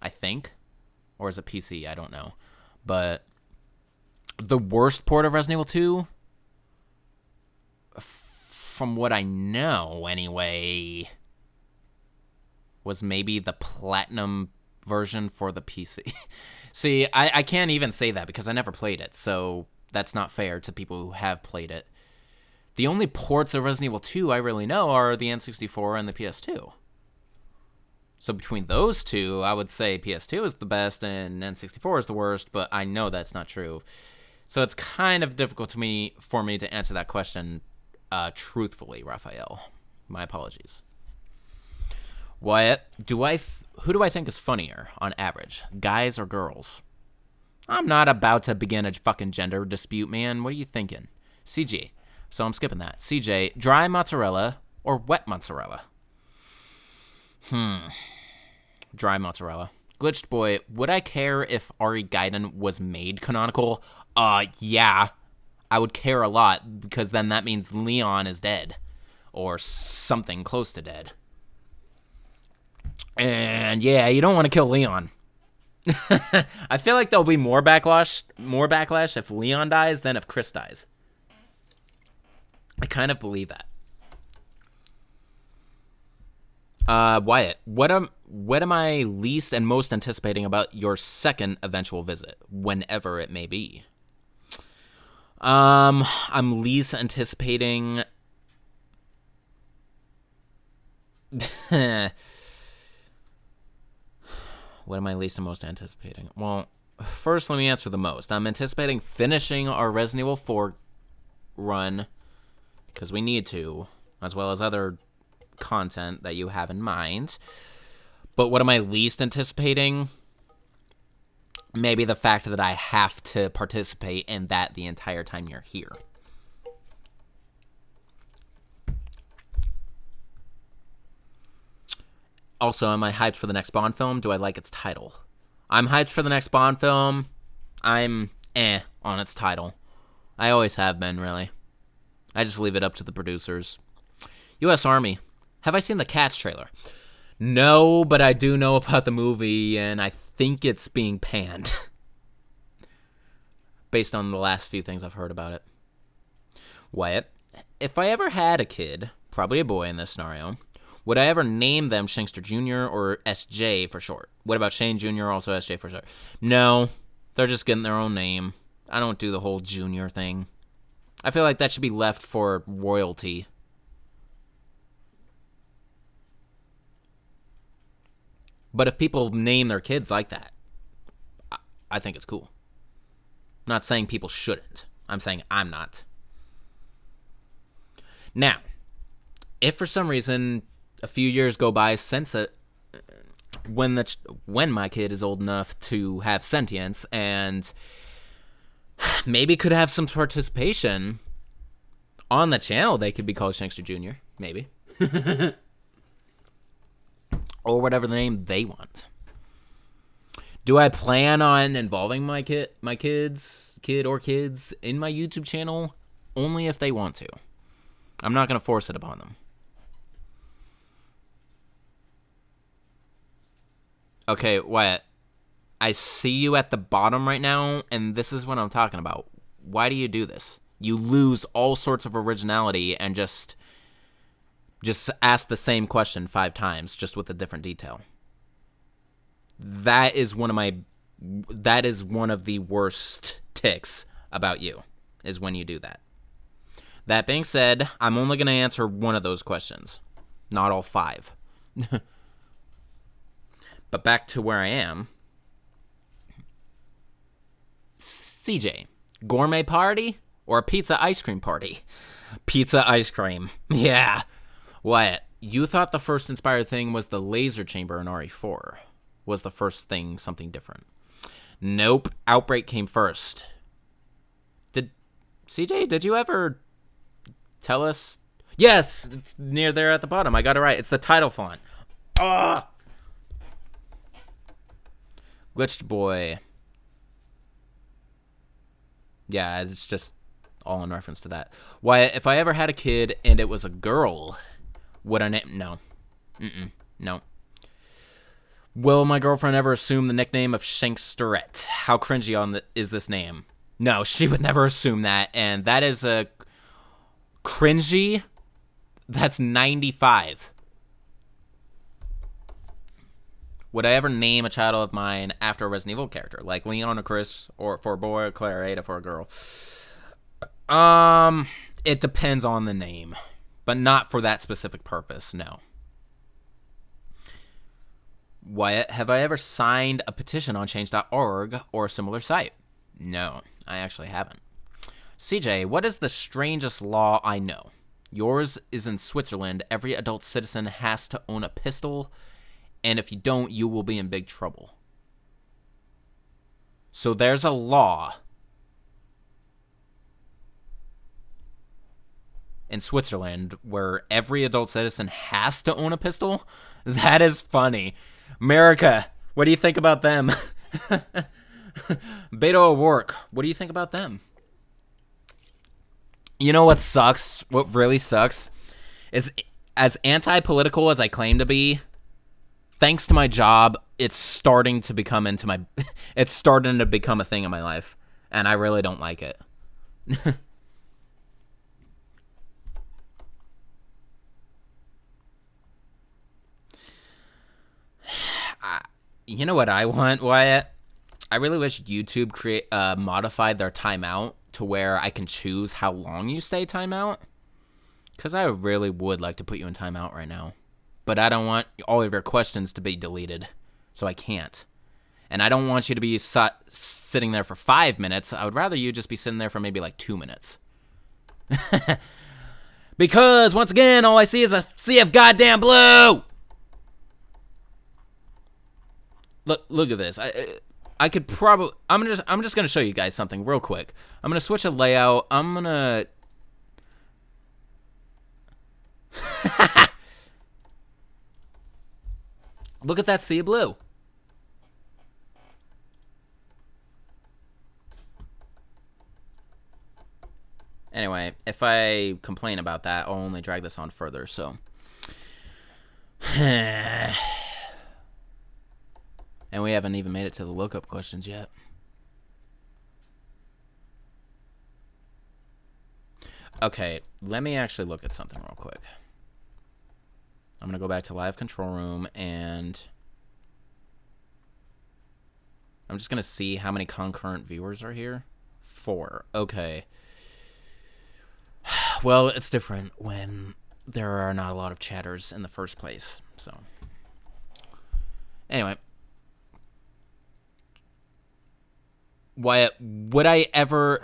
I think. Or is it PC? I don't know. But the worst port of Resident Evil 2, from what I know anyway, was maybe the Platinum version for the PC. See, I can't even say that because I never played it, so that's not fair to people who have played it. The only ports of Resident Evil 2 I really know are the N64 and the PS2. So between those two, I would say PS2 is the best and N64 is the worst, but I know that's not true. So it's kind of difficult for me to answer that question truthfully, Raphael. My apologies. Wyatt, who do I think is funnier on average, guys or girls? I'm not about to begin a fucking gender dispute, man. What are you thinking? CJ. So I'm skipping that. CJ, dry mozzarella or wet mozzarella? Dry mozzarella. Glitched boy, would I care if Ari Gaiden was made canonical? Yeah. I would care a lot, because then that means Leon is dead. Or something close to dead. And yeah, you don't want to kill Leon. I feel like there'll be more backlash if Leon dies than if Chris dies. I kind of believe that. Wyatt, what am I least and most anticipating about your second eventual visit, whenever it may be? I'm least anticipating... What am I least and most anticipating? Well, first let me answer the most. I'm anticipating finishing our Resident Evil 4 run, because we need to, as well as other content that you have in mind. But what am I least anticipating? Maybe the fact that I have to participate in that the entire time you're here. Also, am I hyped for the next Bond film? Do I like its title? I'm hyped for the next Bond film. I'm on its title. I always have been, really. I just leave it up to the producers. U.S. Army. Have I seen the Cats trailer? No, but I do know about the movie, and I think it's being panned. Based on the last few things I've heard about it. Wyatt, if I ever had a kid, probably a boy in this scenario, would I ever name them Shankster Jr. or SJ for short? What about Shane Jr., also SJ for short? No, they're just getting their own name. I don't do the whole junior thing. I feel like that should be left for royalty. But if people name their kids like that, I think it's cool. I'm not saying people shouldn't. I'm saying I'm not. Now, if for some reason a few years go by since when my kid is old enough to have sentience and maybe could have some participation on the channel, they could be called Shankster Jr. Maybe. Or whatever the name they want. Do I plan on involving my kid in my YouTube channel? Only if they want to. I'm not going to force it upon them. Okay, Wyatt. I see you at the bottom right now, and this is what I'm talking about. Why do you do this? You lose all sorts of originality and just ask the same question 5 times, just with a different detail. That is one of the worst ticks about you, is when you do that. That being said, I'm only going to answer one of those questions, not all 5. But back to where I am. CJ, gourmet party or pizza ice cream party? Pizza ice cream. Yeah. Wyatt, you thought the first inspired thing was the laser chamber in RE4. Was the first thing something different? Nope. Outbreak came first. CJ, did you ever tell us? Yes, it's near there at the bottom. I got it right. It's the title font. Ugh. Glitched boy. Yeah, it's just all in reference to that. Wyatt, if I ever had a kid and it was a girl, would I name? No. No. Will my girlfriend ever assume the nickname of Shanksterette? How cringy is this name? No, she would never assume that, and that is a cringy. That's 95. Would I ever name a child of mine after a Resident Evil character, like Leon or Chris, or for a boy, or Claire, Ada for a girl? It depends on the name, but not for that specific purpose, no. Wyatt, have I ever signed a petition on change.org or a similar site? No, I actually haven't. CJ, what is the strangest law I know? Yours is in Switzerland. Every adult citizen has to own a pistol, and if you don't, you will be in big trouble. So there's a law in Switzerland where every adult citizen has to own a pistol? That is funny. America, what do you think about them? Beto O'Rourke, what do you think about them? You know what sucks? What really sucks is, as anti-political as I claim to be, thanks to my job, it's starting to become a thing in my life, and I really don't like it. You know what I want, Wyatt? I really wish YouTube modified their timeout to where I can choose how long you stay timeout. Because I really would like to put you in timeout right now. But I don't want all of your questions to be deleted. So I can't. And I don't want you to be sitting there for 5 minutes. I would rather you just be sitting there for maybe like 2 minutes. Because, once again, all I see is a sea of goddamn blue! Look at this. I could probably. I'm just gonna show you guys something real quick. I'm gonna switch a layout. I'm gonna. Look at that sea of blue. Anyway, if I complain about that, I'll only drag this on further, so. And we haven't even made it to the lookup questions yet. Okay, let me actually look at something real quick. I'm going to go back to live control room, and I'm just going to see how many concurrent viewers are here. 4. Okay. Well, it's different when there are not a lot of chatters in the first place. So, anyway. Wyatt, would I ever...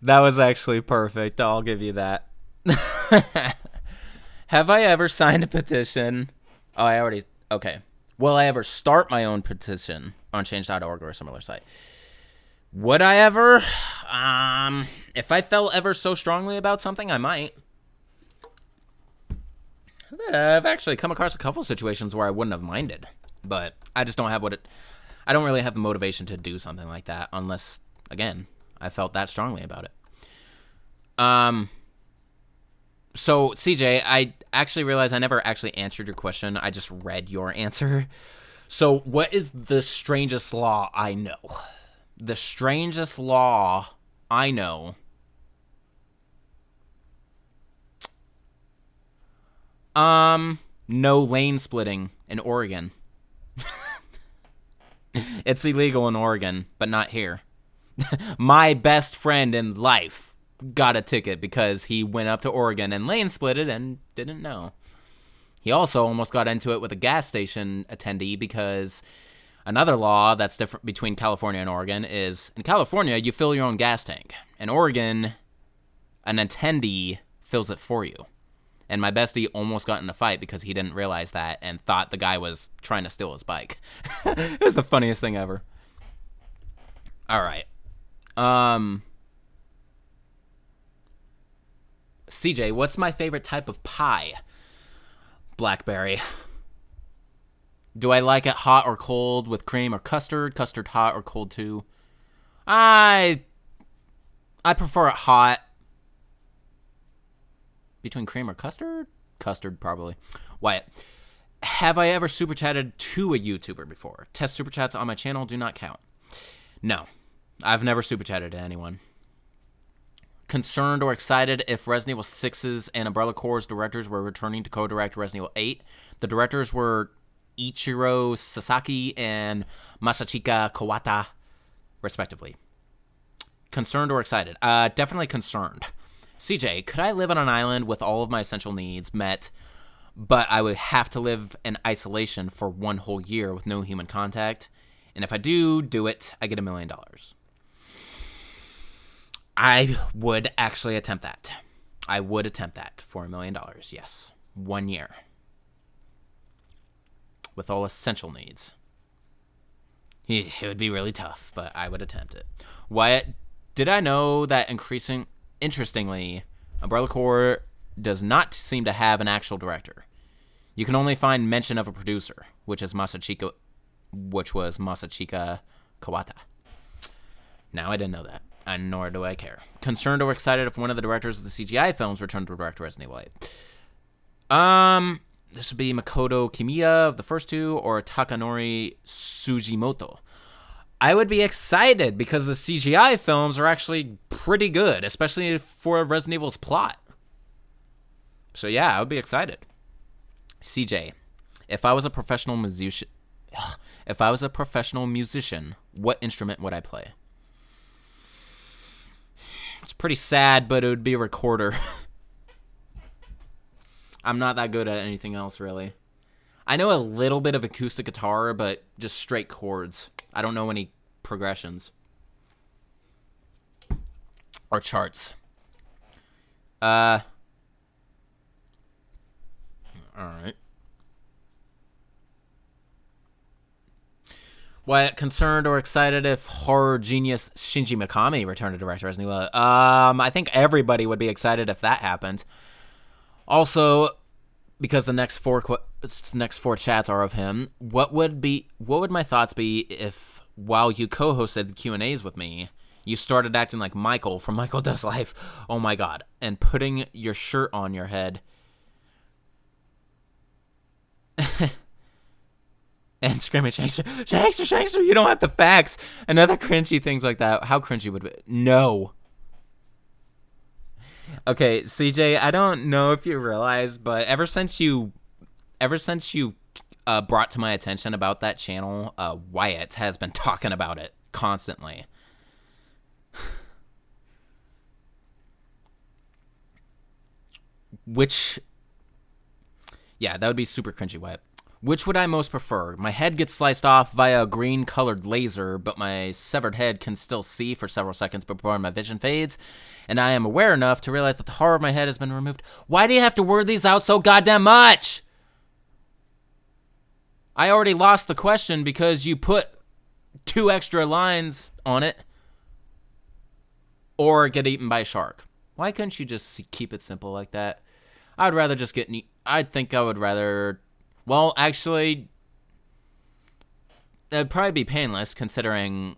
That was actually perfect. I'll give you that. Have I ever signed a petition? Oh, I already... Okay. Will I ever start my own petition on change.org or a similar site? Would I ever? If I felt ever so strongly about something, I might. I've actually come across a couple situations where I wouldn't have minded, but I just don't have I don't really have the motivation to do something like that unless, again, I felt that strongly about it. So, CJ, I actually realized I never actually answered your question. I just read your answer. So, what is the strangest law I know? The strangest law I know. No lane splitting in Oregon. It's illegal in Oregon, but not here. My best friend in life got a ticket because he went up to Oregon and lane splitted and didn't know. He also almost got into it with a gas station attendee because another law that's different between California and Oregon is in California, you fill your own gas tank. In Oregon, an attendee fills it for you. And my bestie almost got in a fight because he didn't realize that and thought the guy was trying to steal his bike. It was the funniest thing ever. All right. CJ, what's my favorite type of pie? Blackberry. Do I like it hot or cold with cream or custard? Custard hot or cold too? I prefer it hot. Between cream or custard? Custard, probably. Wyatt, have I ever super chatted to a YouTuber before? Test super chats on my channel do not count. No, I've never super chatted to anyone. Concerned or excited if Resident Evil 6's and Umbrella Corps directors were returning to co-direct Resident Evil 8. The directors were Ichiro Sasaki and Masachika Kawata, respectively. Concerned or excited? Definitely concerned. CJ, could I live on an island with all of my essential needs met, but I would have to live in isolation for 1 whole year with no human contact? And if I do it, I get $1 million. I would actually attempt that. I would attempt that for $1 million, yes. 1 year. With all essential needs. It would be really tough, but I would attempt it. Wyatt, did I know that interestingly, Umbrella Corps does not seem to have an actual director. You can only find mention of a producer, which was Masachika Kawata. Now, I didn't know that, and nor do I care. Concerned or excited if one of the directors of the CGI films returned to direct Resident Evil 8? This would be Makoto Kimiya of the first two, or Takanori Sugimoto. I would be excited because the CGI films are actually pretty good, especially for Resident Evil's plot. So yeah, I would be excited. CJ, if I was a professional musician, what instrument would I play? It's pretty sad, but it would be a recorder. I'm not that good at anything else, really. I know a little bit of acoustic guitar, but just straight chords. I don't know any progressions. Or charts. Alright. What, concerned or excited if horror genius Shinji Mikami returned to direct Resident Evil? I think everybody would be excited if that happened. Also, because the next four chats are of him. What would my thoughts be if, while you co-hosted the Q&As with me, you started acting like Michael from Michael Does Life? Oh my god. And putting your shirt on your head. And screaming, Shankster, you don't have the facts. And other cringy things like that. How cringy would it be? No. Okay, CJ, I don't know if you realize, but ever since you brought to my attention about that channel, Wyatt has been talking about it constantly. Which, yeah, that would be super cringy, Wyatt. Which would I most prefer? My head gets sliced off via a green-colored laser, but my severed head can still see for several seconds before my vision fades, and I am aware enough to realize that the horror of my head has been removed. Why do you have to word these out so goddamn much? I already lost the question because you put 2 extra lines on it. Or get eaten by a shark. Why couldn't you just keep it simple like that? I'd rather just get... I think I would rather... Well, actually, it'd probably be painless considering...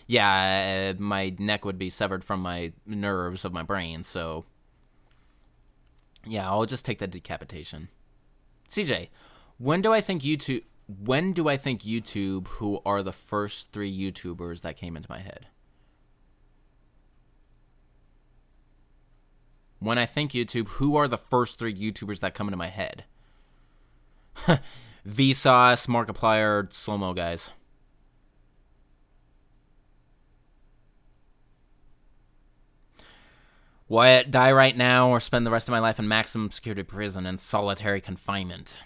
yeah, my neck would be severed from my nerves of my brain, so... Yeah, I'll just take the decapitation. CJ, when do I think YouTube, who are the first 3 YouTubers that came into my head? When I think YouTube, who are the first 3 YouTubers that come into my head? Vsauce, Markiplier, Slow-Mo guys. Wyatt, die right now or spend the rest of my life in maximum security prison and solitary confinement.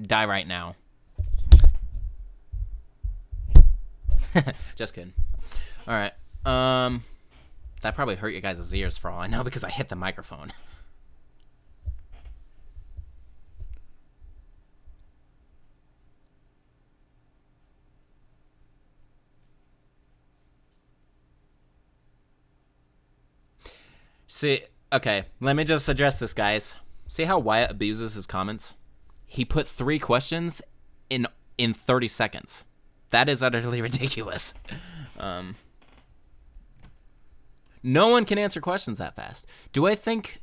Die right now. Just kidding. Alright. That probably hurt you guys' ears for all I know because I hit the microphone. See, okay, let me just address this, guys. See how Wyatt abuses his comments? He put 3 questions in 30 seconds. That is utterly ridiculous. No one can answer questions that fast. Who do I think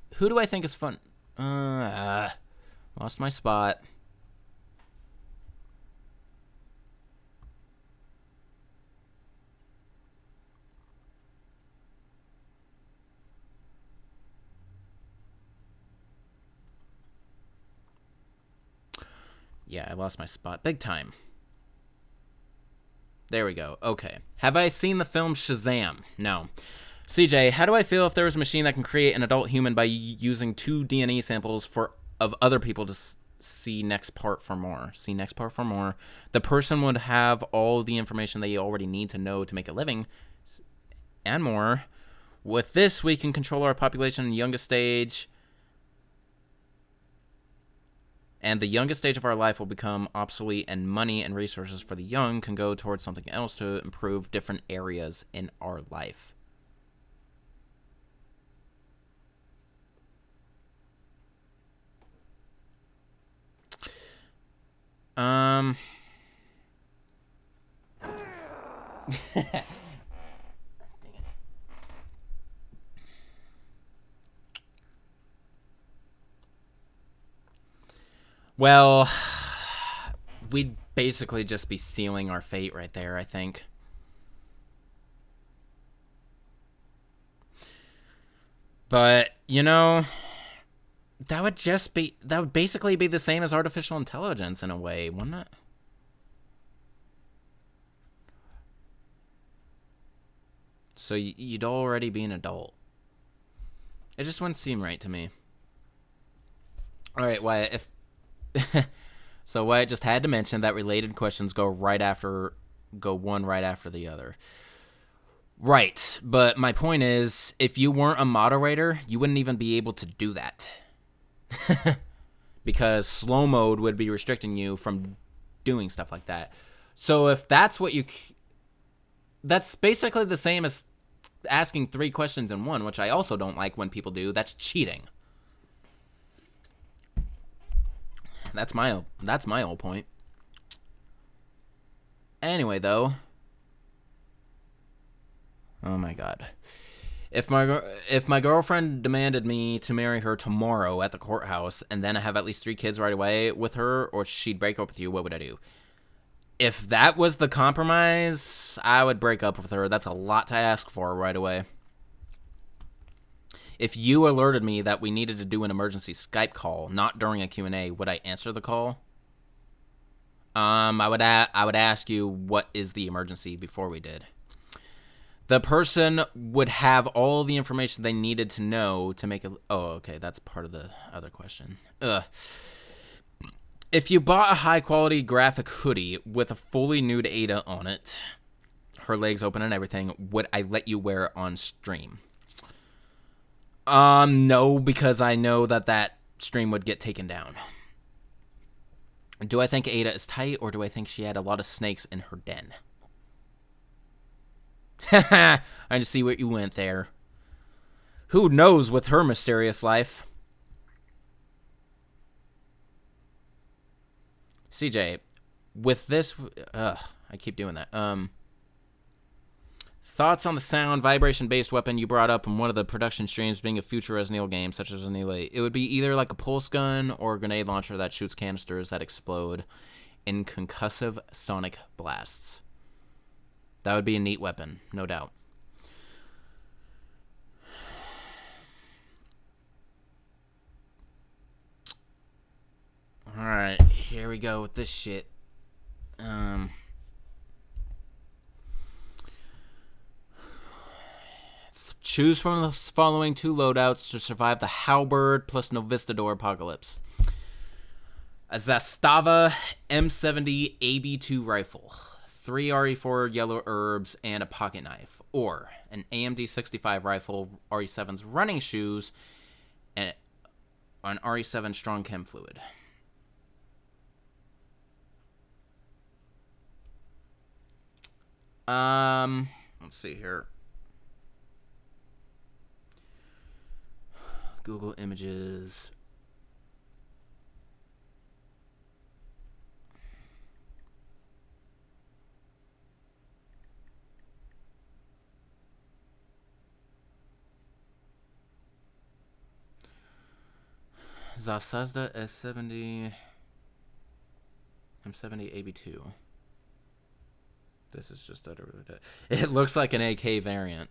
is fun? Lost my spot. Yeah, I lost my spot big time. There we go. Okay. Have I seen the film Shazam? No. CJ, how do I feel if there was a machine that can create an adult human by using 2 DNA samples of other people to see next part for more? See next part for more. The person would have all the information they already need to know to make a living and more. With this, we can control our population in the youngest stage. And the youngest stage of our life will become obsolete, and money and resources for the young can go towards something else to improve different areas in our life. Well, we'd basically just be sealing our fate right there, I think. But, you know, that would basically be the same as artificial intelligence in a way, wouldn't it? So you'd already be an adult. It just wouldn't seem right to me. Alright, Wyatt, so Wyatt just had to mention that related questions go one right after the other. Right, but my point is, if you weren't a moderator, you wouldn't even be able to do that. Because slow mode would be restricting you from doing stuff like that. So if that's what that's basically the same as asking 3 questions in one, which I also don't like when people do. That's cheating. that's my whole point. Anyway, though. Oh my god. If my girlfriend demanded me to marry her tomorrow at the courthouse and then I have at least 3 kids right away with her, or she'd break up with you, what would I do? If that was the compromise, I would break up with her. That's a lot to ask for right away. If you alerted me that we needed to do an emergency Skype call, not during a Q&A, would I answer the call? I would ask you, what is the emergency before we did. The person would have all the information they needed to know to make it... Oh, okay, that's part of the other question. If you bought a high-quality graphic hoodie with a fully nude Ada on it, her legs open and everything, would I let you wear it on stream? No, because I know that stream would get taken down. Do I think Ada is tight, or do I think she had a lot of snakes in her den? Haha, I just see what you went there. Who knows with her mysterious life? CJ, with this... I keep doing that. Thoughts on the sound vibration-based weapon you brought up in one of the production streams being a future Resident Evil game, such as Resident Evil 8. It would be either like a pulse gun or a grenade launcher that shoots canisters that explode in concussive sonic blasts. That would be a neat weapon, no doubt. Alright, here we go with this shit. Choose from the following 2 loadouts to survive the Halberd plus Novistador apocalypse. A Zastava M70 AB2 rifle, 3 RE4 yellow herbs, and a pocket knife. Or an AMD 65 rifle, RE7's running shoes, and an RE7 strong chem fluid. Let's see here. Google Images. Zasazda S70 M70 AB2. This is just it looks like an AK variant.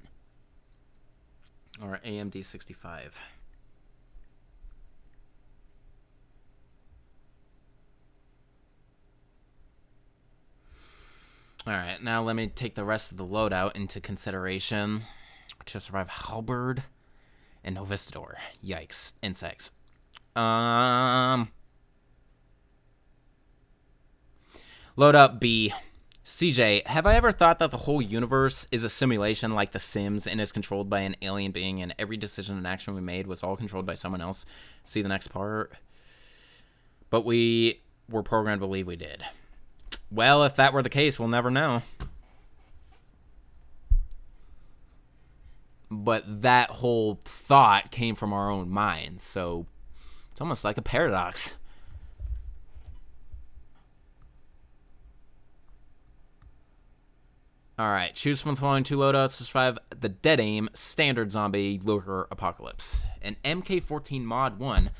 Or AMD 65. Alright, now let me take the rest of the loadout into consideration. To survive Halberd and Novistador. Yikes. Insects. Loadout B. CJ, have I ever thought that the whole universe is a simulation like The Sims and is controlled by an alien being, and every decision and action we made was all controlled by someone else? See the next part? But we were programmed to believe we did. Well, if that were the case, we'll never know. But that whole thought came from our own minds, so it's almost like a paradox. Alright, choose from the following 2 loadouts to survive the Dead Aim Standard Zombie Lurker Apocalypse. An MK14 Mod 1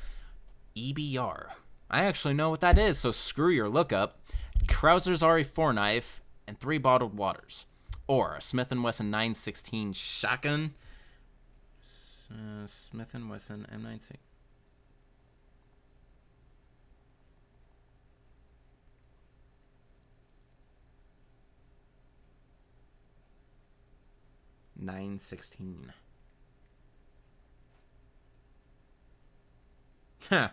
EBR. I actually know what that is, so screw your lookup. Krauser's RE4 knife, and 3 bottled waters. Or a Smith & Wesson 916 shotgun. Smith & Wesson M96. .916. Huh.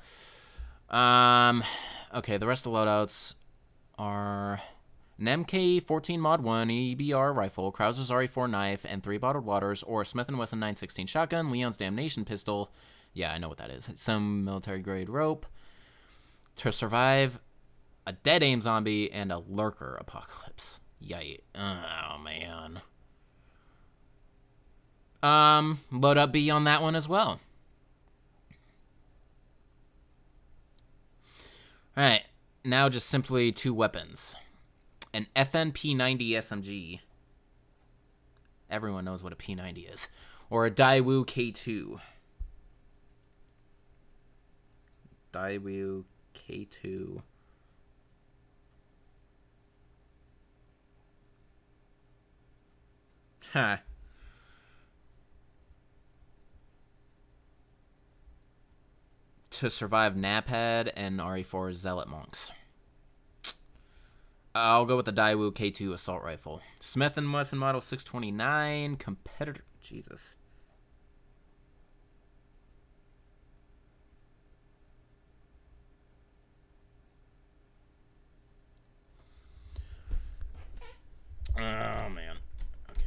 Okay, the rest of the loadouts are an MK14 Mod 1 EBR rifle, Krauser's RE4 knife, and 3 bottled waters, or a Smith & Wesson 916 shotgun, Leon's Damnation pistol. Yeah, I know what that is. Some military-grade rope. To survive a Dead Aim zombie and a Lurker apocalypse. Yikes. Oh, man. Load up B on that one as well. Alright, now just simply two weapons. An FNP-90 SMG. Everyone knows what a P90 is. Or a Daewoo K2. Daewoo K2. Huh. To survive Napad and RE4 Zealot Monks. I'll go with the Daewoo K2 assault rifle. Smith & Wesson Model 629 competitor. Jesus. Oh man. Okay.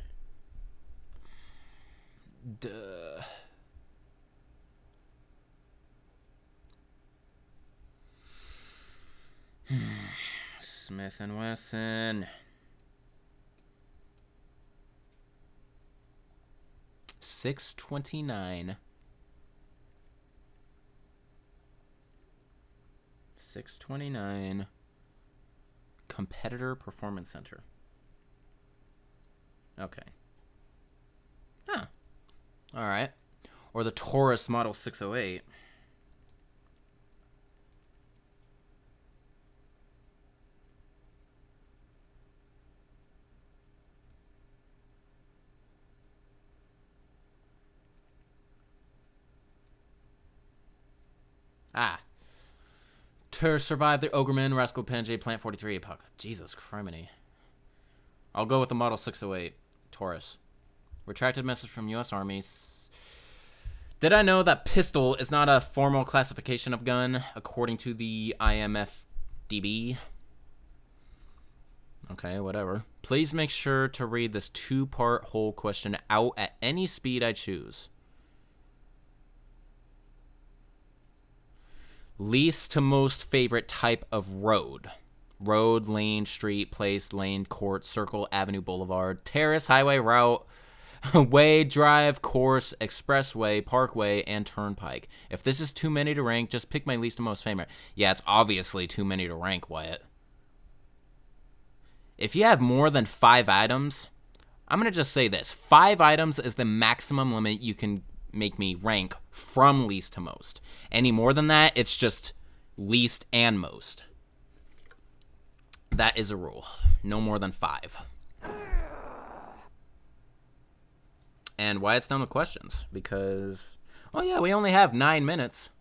Duh. Smith & Wesson. 629. 629. Competitor Performance Center. Okay. Huh. Alright. Or the Taurus Model 608. Ah. To survive the Ogreman, Rascal Panjay, Plant 43 Epoch. Jesus criminy. I'll go with the Model 608. Taurus. Retracted message from U.S. Army. Did I know that pistol is not a formal classification of gun, according to the IMFDB? Okay, whatever. Please make sure to read this two-part whole question out at any speed I choose. Least to most favorite type of road. Road, lane, street, place, lane, court, circle, avenue, boulevard, terrace, highway, route, way, drive, course, expressway, parkway, and turnpike. If this is too many to rank, just pick my least to most favorite. Yeah, it's obviously too many to rank, Wyatt. If you have more than 5 items, I'm going to just say this. 5 items is the maximum limit you can make me rank from least to most. Any more than that, it's just least and most. That is a rule. No more than 5. And why it's done with questions. Because, oh yeah, we only have 9 minutes.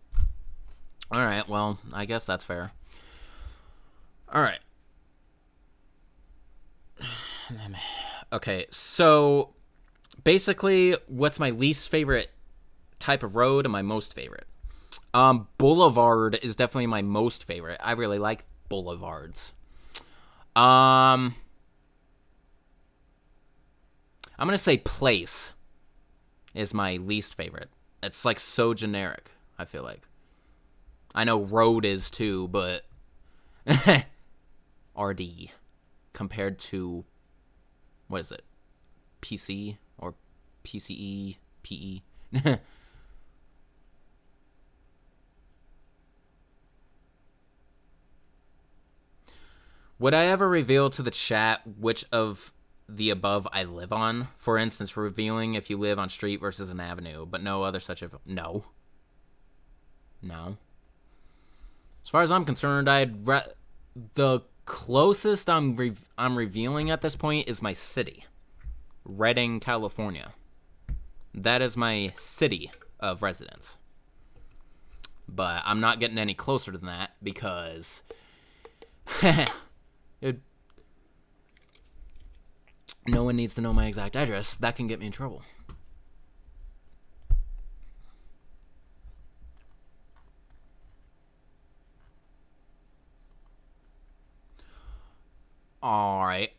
Alright, well, I guess that's fair. Alright. Okay, so basically, what's my least favorite type of road and my most favorite? Boulevard is definitely my most favorite. I really like boulevards. I'm gonna say place is my least favorite. It's like so generic, I feel like. I know road is too, but RD compared to, what is it? PC or PCE, PE? Would I ever reveal to the chat which of the above I live on? For instance, revealing if you live on street versus an avenue, but no other such of... No. No. As far as I'm concerned, the closest I'm revealing at this point is my city. Redding, California. That is my city of residence. But I'm not getting any closer than that because... no one needs to know my exact address. That can get me in trouble. Alright.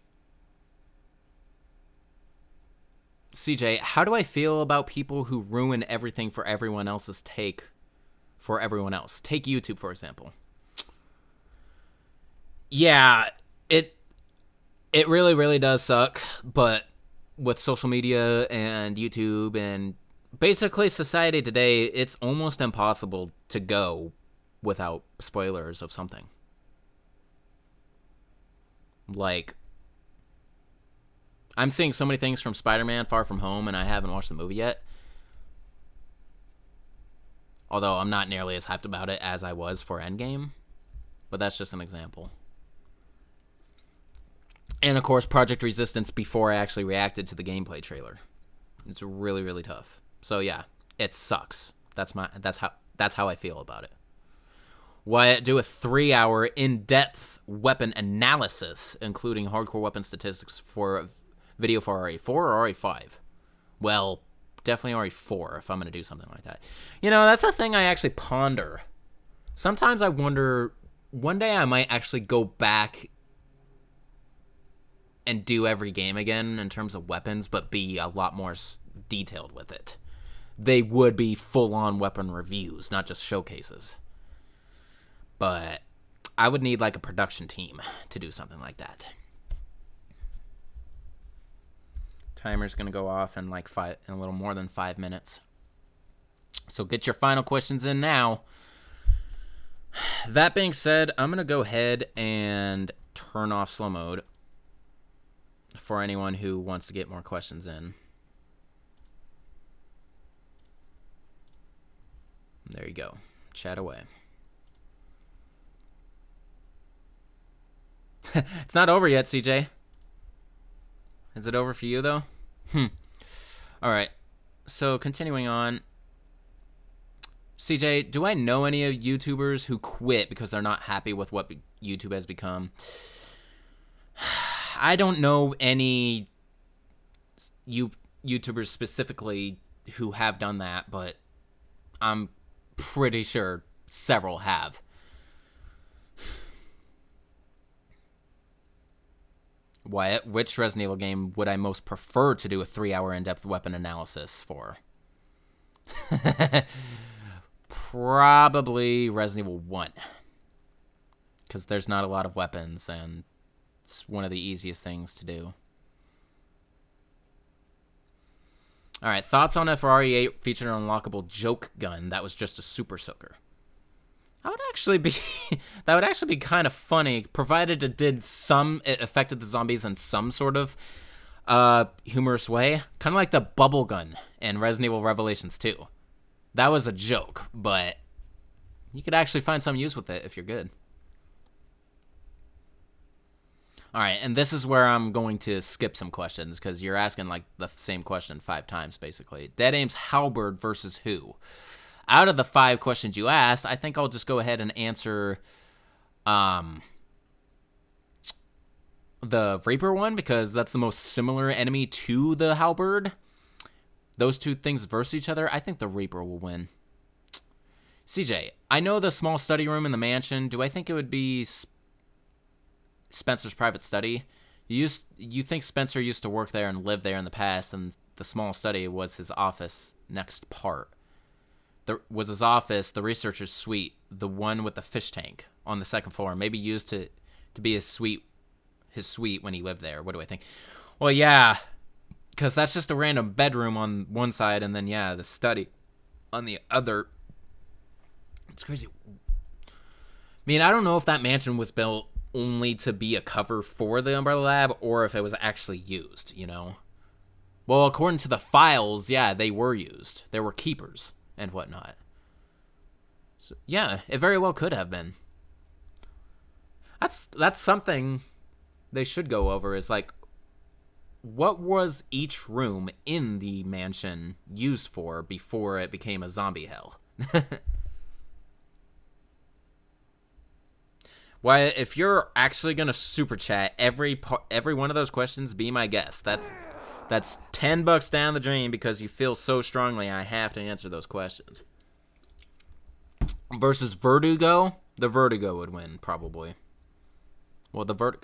CJ, how do I feel about people who ruin everything for everyone else's take for everyone else? Take YouTube, for example. Yeah, it really, really does suck, but with social media and YouTube and basically society today, it's almost impossible to go without spoilers of something. Like, I'm seeing so many things from Spider-Man Far From Home, and I haven't watched the movie yet. Although I'm not nearly as hyped about it as I was for Endgame. But that's just an example. And, of course, Project Resistance before I actually reacted to the gameplay trailer. It's really, really tough. So, yeah, it sucks. That's how I feel about it. Why do a 3-hour in-depth weapon analysis, including hardcore weapon statistics for a video for RE4 or RE5? Well, definitely RE4 if I'm going to do something like that. You know, that's a thing I actually ponder. Sometimes I wonder, one day I might actually go back and do every game again in terms of weapons, but be a lot more detailed with it. They would be full-on weapon reviews, not just showcases. But I would need like a production team to do something like that. Timer's going to go off in like in a little more than 5 minutes. So get your final questions in now. That being said, I'm going to go ahead and turn off slow mode for anyone who wants to get more questions in. There you go. Chat away. It's not over yet, CJ. Is it over for you, though? All right. So, continuing on. CJ, do I know any of YouTubers who quit because they're not happy with what YouTube has become? I don't know any YouTubers specifically who have done that, but I'm pretty sure several have. Wyatt, which Resident Evil game would I most prefer to do a 3-hour in-depth weapon analysis for? Probably Resident Evil 1. Because there's not a lot of weapons, and it's one of the easiest things to do. Alright, thoughts on if RE8 featured an unlockable joke gun that was just a super soaker? That would actually be kind of funny, provided it affected the zombies in some sort of humorous way. Kind of like the bubble gun in Resident Evil Revelations 2. That was a joke, but you could actually find some use with it if you're good. Alright, and this is where I'm going to skip some questions, because you're asking like the same question 5 times, basically. Dead Aim's Halberd versus who? Out of the 5 questions you asked, I think I'll just go ahead and answer the Reaper one, because that's the most similar enemy to the Halberd. Those two things versus each other, I think the Reaper will win. CJ, I know the small study room in the mansion. Do I think it would be Spencer's private study? You think Spencer used to work there and live there in the past, and the small study was his office next part. Was his office, the researcher's suite, the one with the fish tank on the second floor, maybe used to be his suite when he lived there. What do I think? Well, yeah, because that's just a random bedroom on one side, and then, yeah, the study on the other. It's crazy. I mean, I don't know if that mansion was built only to be a cover for the Umbrella Lab, or if it was actually used, you know? Well, according to the files, yeah, they were used. There were keepers and whatnot. So, yeah, it very well could have been. That's something they should go over, is like, what was each room in the mansion used for before it became a zombie hell? Why, if you're actually gonna super chat every one of those questions, be my guest. That's $10 down the drain because you feel so strongly I have to answer those questions. Versus Verdugo, the Verdugo would win probably. Well, the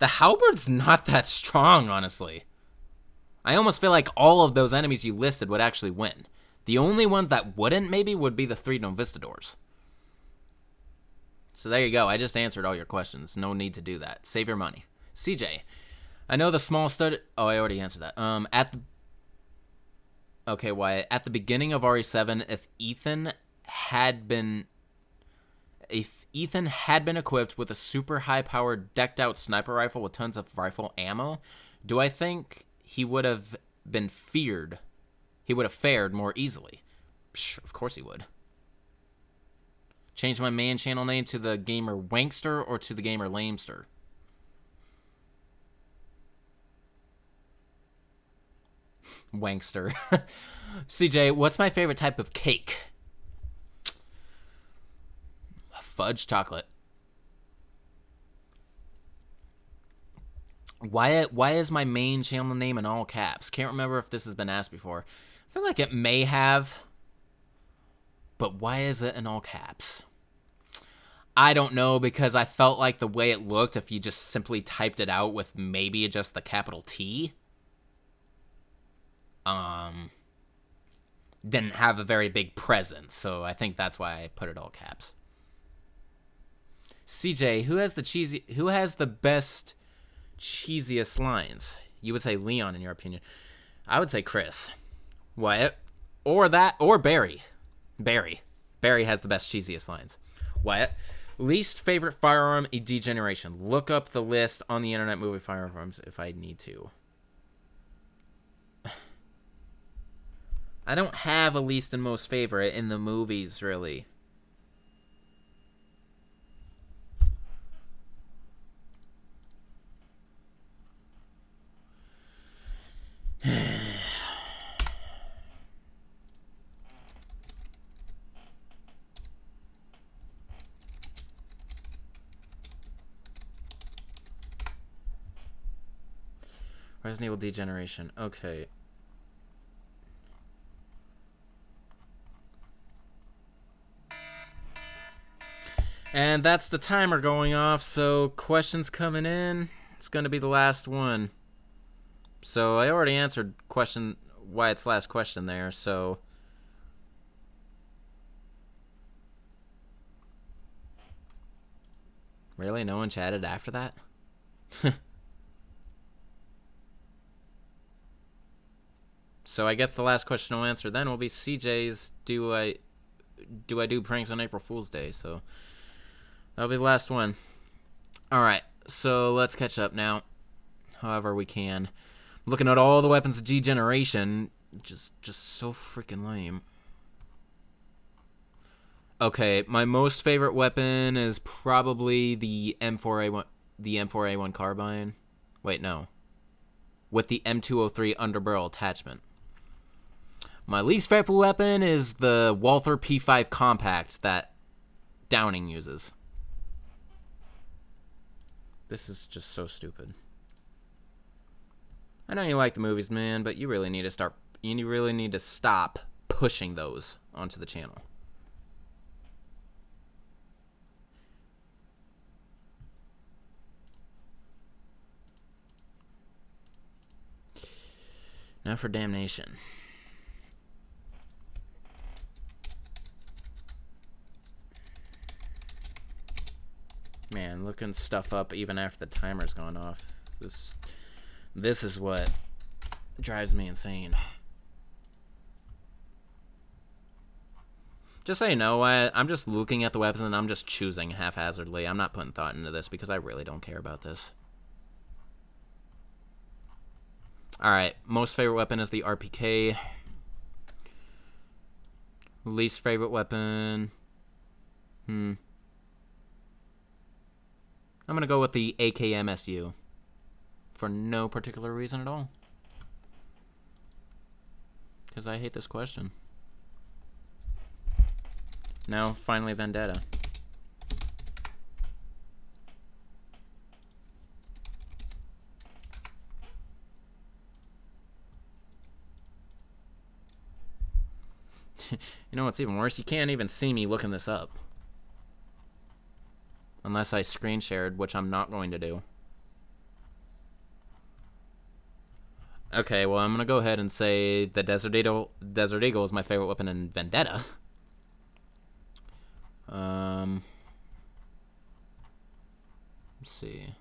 Halberd's not that strong, honestly. I almost feel like all of those enemies you listed would actually win. The only ones that wouldn't, maybe, would be the 3 Novistadors. So there you go. I just answered all your questions. No need to do that. Save your money. CJ, I know the small study. Oh, I already answered that. Okay, Wyatt. At the beginning of RE7, if Ethan had been equipped with a super high-powered, decked-out sniper rifle with tons of rifle ammo, do I think he would have been feared? He would have fared more easily. Psh, of course he would. Change my main channel name to the Gamer Wankster or to the Gamer Lamester? Wankster. CJ, what's my favorite type of cake? Fudge chocolate. Why is my main channel name in all caps? Can't remember if this has been asked before. I feel like it may have. But why is it in all caps? I don't know, because I felt like the way it looked, if you just simply typed it out with maybe just the capital T, didn't have a very big presence. So I think that's why I put it all caps. CJ, who has the best cheesiest lines? You would say Leon in your opinion. I would say Chris. Wyatt. Or Barry. Barry has the best cheesiest lines. Wyatt. Least favorite firearm degeneration. Look up the list on the internet movie firearms if I need to. I don't have a least and most favorite in the movies, really. Resident Evil degeneration. Okay. And that's the timer going off, so questions coming in. It's going to be the last one. So I already answered Wyatt's last question there, so... Really? No one chatted after that? So I guess the last question I'll answer then will be CJ's, do I do pranks on April Fool's Day? So that'll be the last one. Alright, so let's catch up now. However we can. Looking at all the weapons of degeneration, just so freaking lame. Okay, my most favorite weapon is probably the M4A1 carbine. Wait, no. With the M203 underbarrel attachment. My least favorite weapon is the Walther P5 compact that Downing uses. This is just so stupid. I know you like the movies, man, but you really need to stop pushing those onto the channel. Now for damnation. Man, looking stuff up even after the timer's gone off. This is what drives me insane. Just so you know, I'm just looking at the weapons and I'm just choosing haphazardly. I'm not putting thought into this because I really don't care about this. Alright, most favorite weapon is the RPK. Least favorite weapon... I'm going to go with the AKMSU. For no particular reason at all. Because I hate this question. Now, finally, Vendetta. You know what's even worse? You can't even see me looking this up. Unless I screen shared, which I'm not going to do. Okay, well, I'm going to go ahead and say the Desert Eagle is my favorite weapon in Vendetta. Let's see.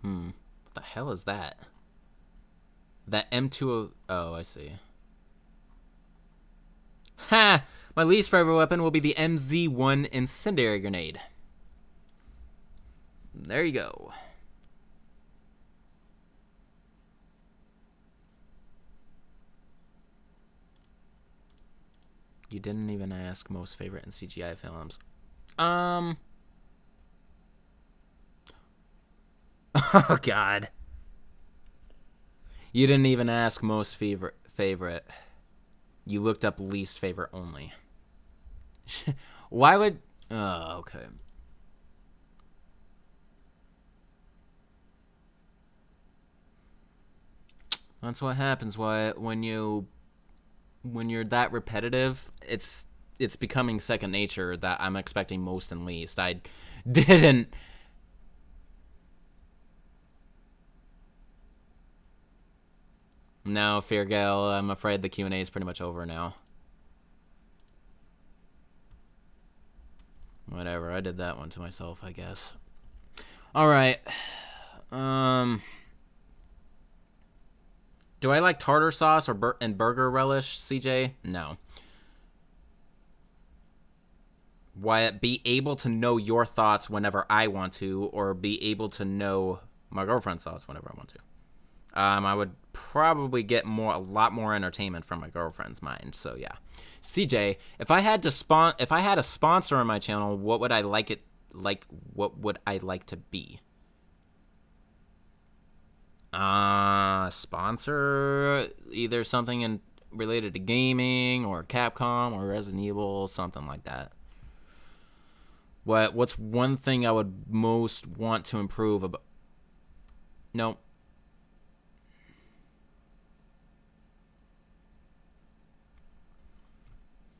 What the hell is that? That M20... Oh, I see. Ha! My least favorite weapon will be the MZ1 Incendiary Grenade. There you go. You didn't even ask most favorite in CGI films. Oh, God. You didn't even ask most favorite. You looked up least favorite only. Why would... Oh, okay. That's what happens when you're that repetitive. It's becoming second nature that I'm expecting most and least. I didn't... No, Feargale, I'm afraid the Q&A is pretty much over now. Whatever, I did that one to myself, I guess. Alright. Do I like tartar sauce and burger relish, CJ? No. Wyatt, be able to know your thoughts whenever I want to, or be able to know my girlfriend's thoughts whenever I want to. I would probably get a lot more entertainment from my girlfriend's mind. So yeah, CJ, if I had a sponsor on my channel, what would I like it like? What would I like to be? Sponsor either something related to gaming or Capcom or Resident Evil, something like that. What's one thing I would most want to improve about? No.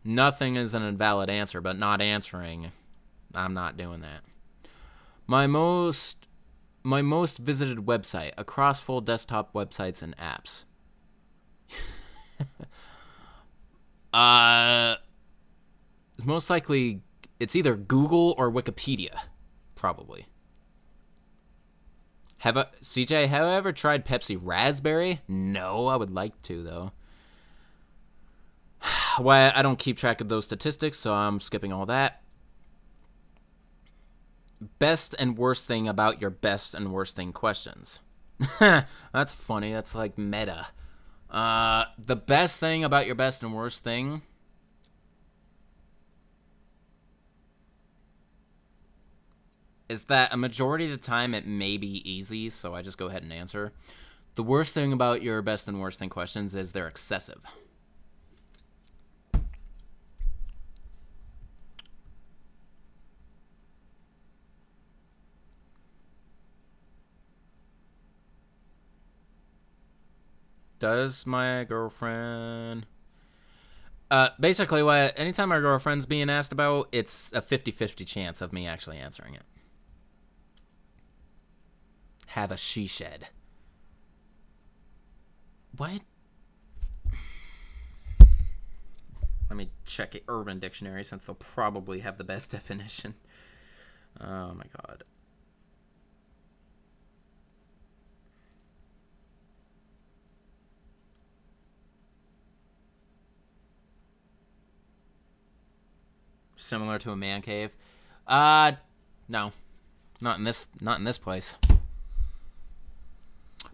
Nothing is an invalid answer, but not answering, I'm not doing that. My most visited website across full desktop websites and apps. It's most likely it's either Google or Wikipedia, probably. CJ, have I ever tried Pepsi Raspberry? No, I would like to though. Why, I don't keep track of those statistics, so I'm skipping all that. Best and worst thing about your best and worst thing questions. That's funny. That's like meta. The best thing about your best and worst thing is that a majority of the time it may be easy, so I just go ahead and answer. The worst thing about your best and worst thing questions is they're excessive. Does my girlfriend... basically, anytime my girlfriend's being asked about, it's a 50-50 chance of me actually answering it. Have a she shed. What? Let me check a Urban Dictionary since they'll probably have the best definition. Oh my god. Similar to a man cave? No. Not in this place.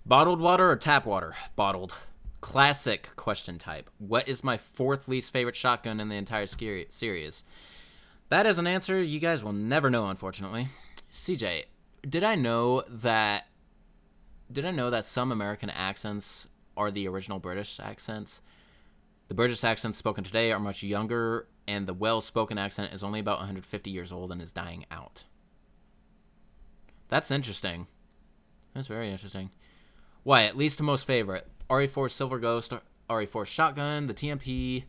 Bottled water or tap water? Bottled. Classic question type. What is my fourth least favorite shotgun in the entire series? That is an answer you guys will never know, unfortunately. CJ, did I know that some American accents are the original British accents? The British accents spoken today are much younger, and the well-spoken accent is only about 150 years old and is dying out. That's interesting. That's very interesting. Why, at least to most favorite? RE4 Silver Ghost, RE4 Shotgun, the TMP,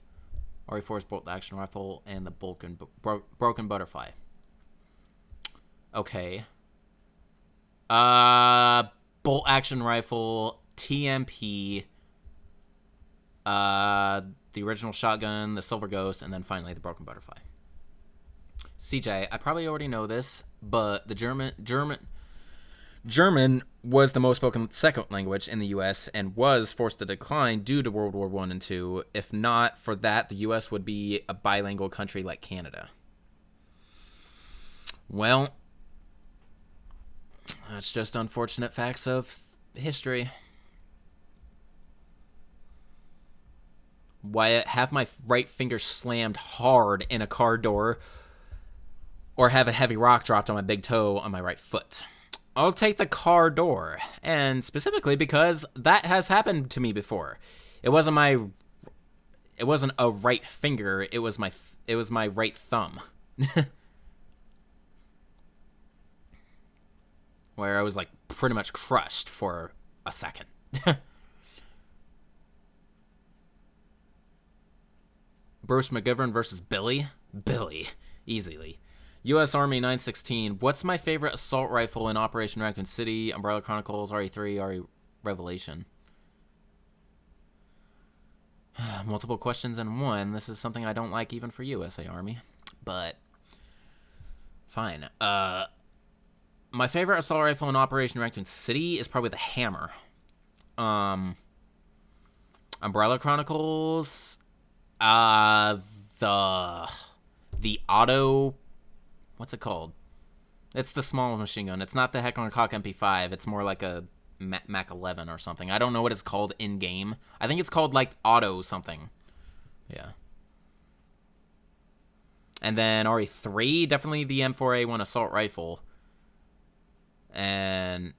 RE4's Bolt Action Rifle, and the Broken Butterfly. Okay. Bolt Action Rifle, TMP, the original Shotgun, the Silver Ghost, and then finally the Broken Butterfly. CJ, I probably already know this, but the German German was the most spoken second language in the U.S. and was forced to decline due to World War I and II. If not for that, the U.S. would be a bilingual country like Canada. Well, that's just unfortunate facts of history. Wyatt, have my right finger slammed hard in a car door or have a heavy rock dropped on my big toe on my right foot. I'll take the car door, and specifically because that has happened to me before. It wasn't a right finger, it was my right thumb. Where I was like pretty much crushed for a second. Bruce McGivern versus Billy? Billy. Easily. U.S. Army 916. What's my favorite assault rifle in Operation Raccoon City, Umbrella Chronicles, RE3, RE Revelation? Multiple questions in one. This is something I don't like even for USA Army. But, fine. My favorite assault rifle in Operation Raccoon City is probably the Hammer. Umbrella Chronicles... the auto, what's it called? It's the small machine gun. It's not the Heckler & Koch MP5. It's more like a Mac 11 or something. I don't know what it's called in game. I think it's called like auto something. Yeah. And then RE3, definitely the M4A1 assault rifle. And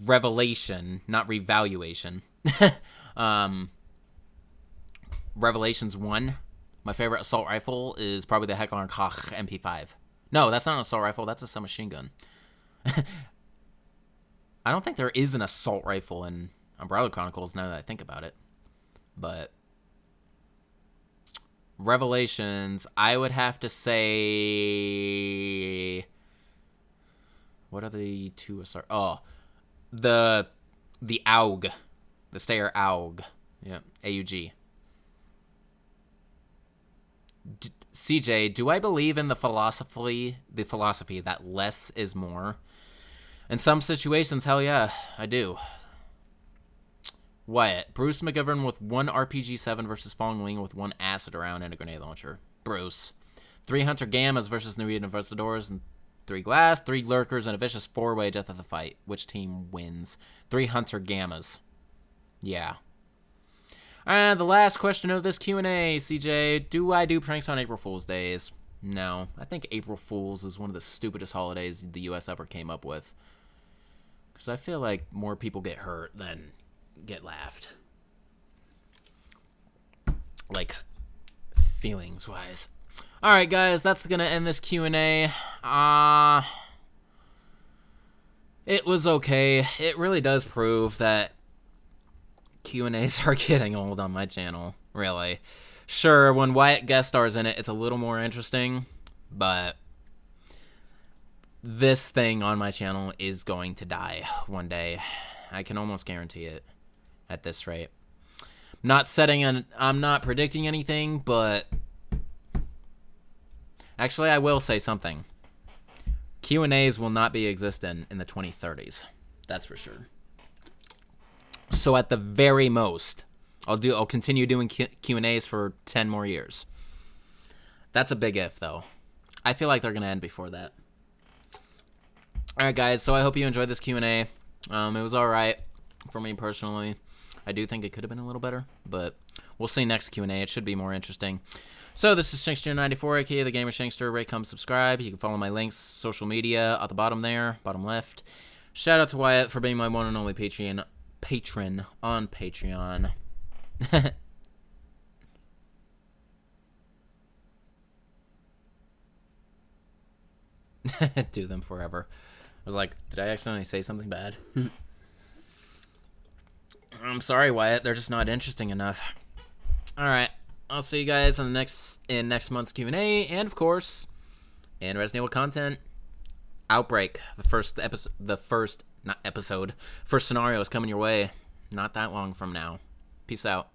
Revelation, not Revaluation. Revelations 1. My favorite assault rifle is probably the Heckler & Koch MP5. No, that's not an assault rifle. That's a submachine gun. I don't think there is an assault rifle in Umbrella Chronicles now that I think about it. But Revelations, I would have to say... What are the two assault... Oh, the AUG. The Steyr AUG. Yeah, AUG. CJ, do I believe in the philosophy that less is more? In some situations, hell yeah, I do. Wyatt, Bruce McGivern with 1 RPG-7 versus Fong Ling with 1 acid round and a grenade launcher. Bruce. 3 Hunter Gammas versus New Universidors and 3 Glass, 3 Lurkers, and a vicious 4-way death of the fight. Which team wins? 3 Hunter Gammas. Yeah. And the last question of this Q&A, CJ, do I do pranks on April Fool's Days? No. I think April Fool's is one of the stupidest holidays the U.S. ever came up with. Because I feel like more people get hurt than get laughed. Like, feelings-wise. Alright, guys, that's going to end this Q&A. It was okay. It really does prove that Q&As are getting old on my channel, really. Sure, when Wyatt guest stars in it, it's a little more interesting, but this thing on my channel is going to die one day. I can almost guarantee it at this rate. I'm not predicting anything, but actually I will say something. Q&As will not be existent in the 2030s. That's for sure. So at the very most, I'll continue doing Q&As for 10 more years. That's a big if, though. I feel like they're going to end before that. Alright, guys, so I hope you enjoyed this Q&A. It was alright for me personally. I do think it could have been a little better, but we'll see next Q&A. It should be more interesting. So this is Shankster94, aka The Gamer Shankster. Rate, comment, subscribe. You can follow my links, social media at the bottom there, bottom left. Shout out to Wyatt for being my one and only patron on Patreon. Do them forever. I was like, did I accidentally say something bad? I'm sorry, Wyatt. They're just not interesting enough. All right, I'll see you guys in next month's Q&A, and of course, in Resident Evil content. Outbreak, first scenario is coming your way not that long from now. Peace out.